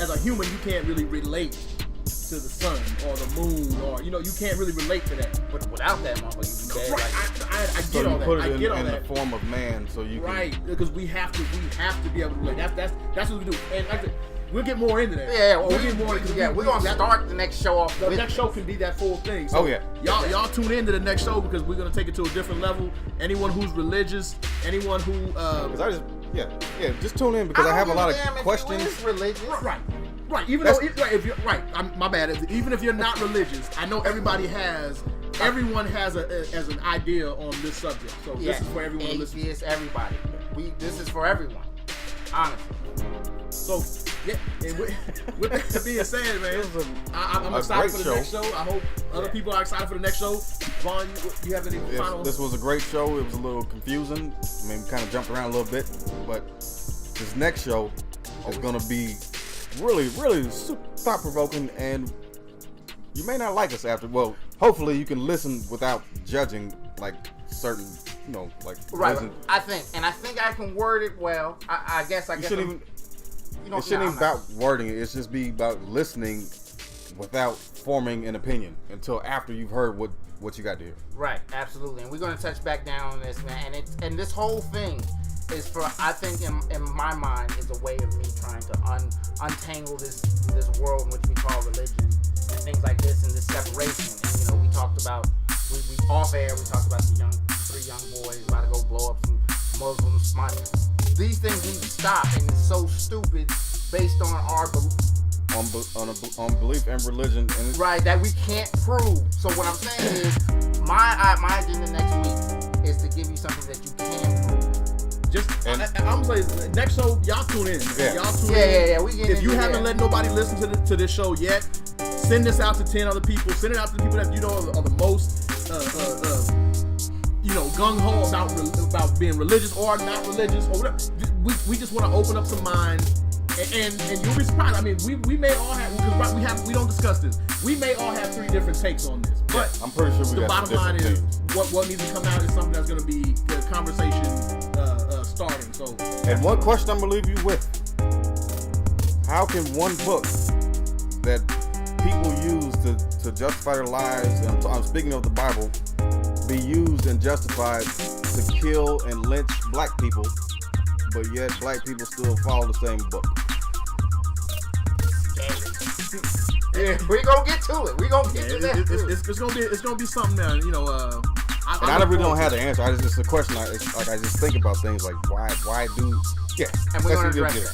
[SPEAKER 3] As a human, you can't really relate to the sun or the moon, or you can't really relate to that.
[SPEAKER 4] But without that, motherfucker, you dead.
[SPEAKER 3] Right. I
[SPEAKER 2] So
[SPEAKER 3] get all that.
[SPEAKER 2] put it
[SPEAKER 3] I get all
[SPEAKER 2] in
[SPEAKER 3] that.
[SPEAKER 2] the form of man, so you
[SPEAKER 3] Right, because we have to be able to relate. That's what we do. And like I said, we'll get more into that.
[SPEAKER 4] Yeah,
[SPEAKER 3] we'll get more.
[SPEAKER 4] We're gonna start the next show off.
[SPEAKER 3] The next show can be that full thing. So
[SPEAKER 2] Oh, yeah.
[SPEAKER 3] y'all tune in to the next show because we're gonna take it to a different level. Anyone who's religious, anyone who
[SPEAKER 2] Because just tune in because I have a lot of questions.
[SPEAKER 4] Religious.
[SPEAKER 3] Right. Even though if you're right, my bad. Even if you're not religious, I know everybody has. Everyone has as an idea on this subject. So this is for everyone to listen.
[SPEAKER 4] Atheists, everybody. This is for everyone. Honestly.
[SPEAKER 3] So yeah, and with that being said, man, I'm excited for the next show. I hope other people are excited for the next show. Vaughn, you have any final?
[SPEAKER 2] This was a great show. It was a little confusing. I mean, we kind of jumped around a little bit, but this next show is going to be really, really super thought-provoking, and you may not like us after. Well, hopefully you can listen without judging like certain,
[SPEAKER 4] Right. I think I can word it well. I guess.
[SPEAKER 2] It shouldn't even be about wording it. It's just be about listening without forming an opinion until after you've heard what you got to hear.
[SPEAKER 4] Right, absolutely. And we're going to touch back down on this, man. And this whole thing is for, I think in my mind, is a way of me trying to untangle this world in which we call religion and things like this and this separation. And we talked about we off air. We talked about three young boys about to go blow up some Muslim spots. These things need to stop, and it's so stupid based on our
[SPEAKER 2] on belief and religion, and
[SPEAKER 4] right, that we can't prove. So what I'm saying is, my agenda next week is to give you something that you can prove.
[SPEAKER 3] I'm gonna say next show, y'all tune in.
[SPEAKER 2] Yeah.
[SPEAKER 3] Y'all tune in.
[SPEAKER 4] Yeah. We get
[SPEAKER 3] if you haven't let nobody listen to this show yet, send this out to 10 other people. Send it out to the people that you know are the most gung ho about being religious or not religious or whatever. We just want to open up some minds, and you'll be surprised. I mean, we may all have, we don't discuss this. We may all have 3 different takes on this, but
[SPEAKER 2] I'm pretty sure
[SPEAKER 3] the bottom line is what needs to come out is something that's going to be the conversation starting. So,
[SPEAKER 2] and one question I'm gonna leave you with: how can one book that people use to justify their lives, and I'm speaking of the Bible, be used and justified to kill and lynch black people, but yet black people still follow the same book?
[SPEAKER 4] Yeah, we're gonna get to it. We're gonna get to that.
[SPEAKER 3] It's gonna be something that
[SPEAKER 2] I really don't have the answer. It's just a question. I just think about things like why do
[SPEAKER 4] and we're gonna address that.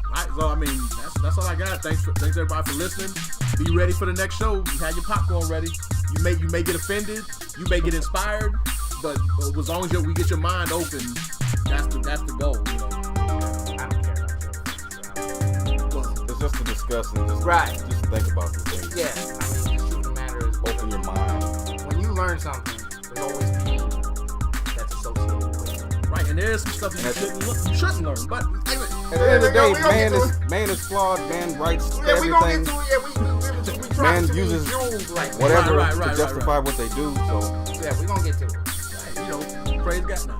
[SPEAKER 3] All right, so I mean that's all I got. Thanks everybody for listening. Be ready for the next show. You have your popcorn ready. You may get offended. You may get inspired. But as long as we get your mind open, that's the goal.
[SPEAKER 4] I don't care.
[SPEAKER 2] It's just to discuss and just think about the things.
[SPEAKER 4] Yeah, I mean, the truth of the matter is,
[SPEAKER 2] open your mind.
[SPEAKER 4] When you learn something, there's always pain that's associated with it.
[SPEAKER 3] Right, and there's some stuff you shouldn't learn. But anyway,
[SPEAKER 2] at the end of the day, man is flawed. Man writes everything.
[SPEAKER 4] We gonna get to it. We try
[SPEAKER 2] man
[SPEAKER 4] to
[SPEAKER 2] uses
[SPEAKER 4] use
[SPEAKER 2] whatever to justify what they do. So
[SPEAKER 4] yeah, we gonna get to it.
[SPEAKER 3] right, praise God. No.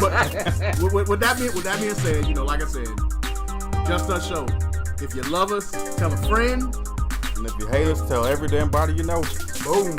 [SPEAKER 3] But with that being said, you know, like I said, Just Us Show. If you love us, tell a friend.
[SPEAKER 2] And if you hate us, tell every damn body you know.
[SPEAKER 3] Boom.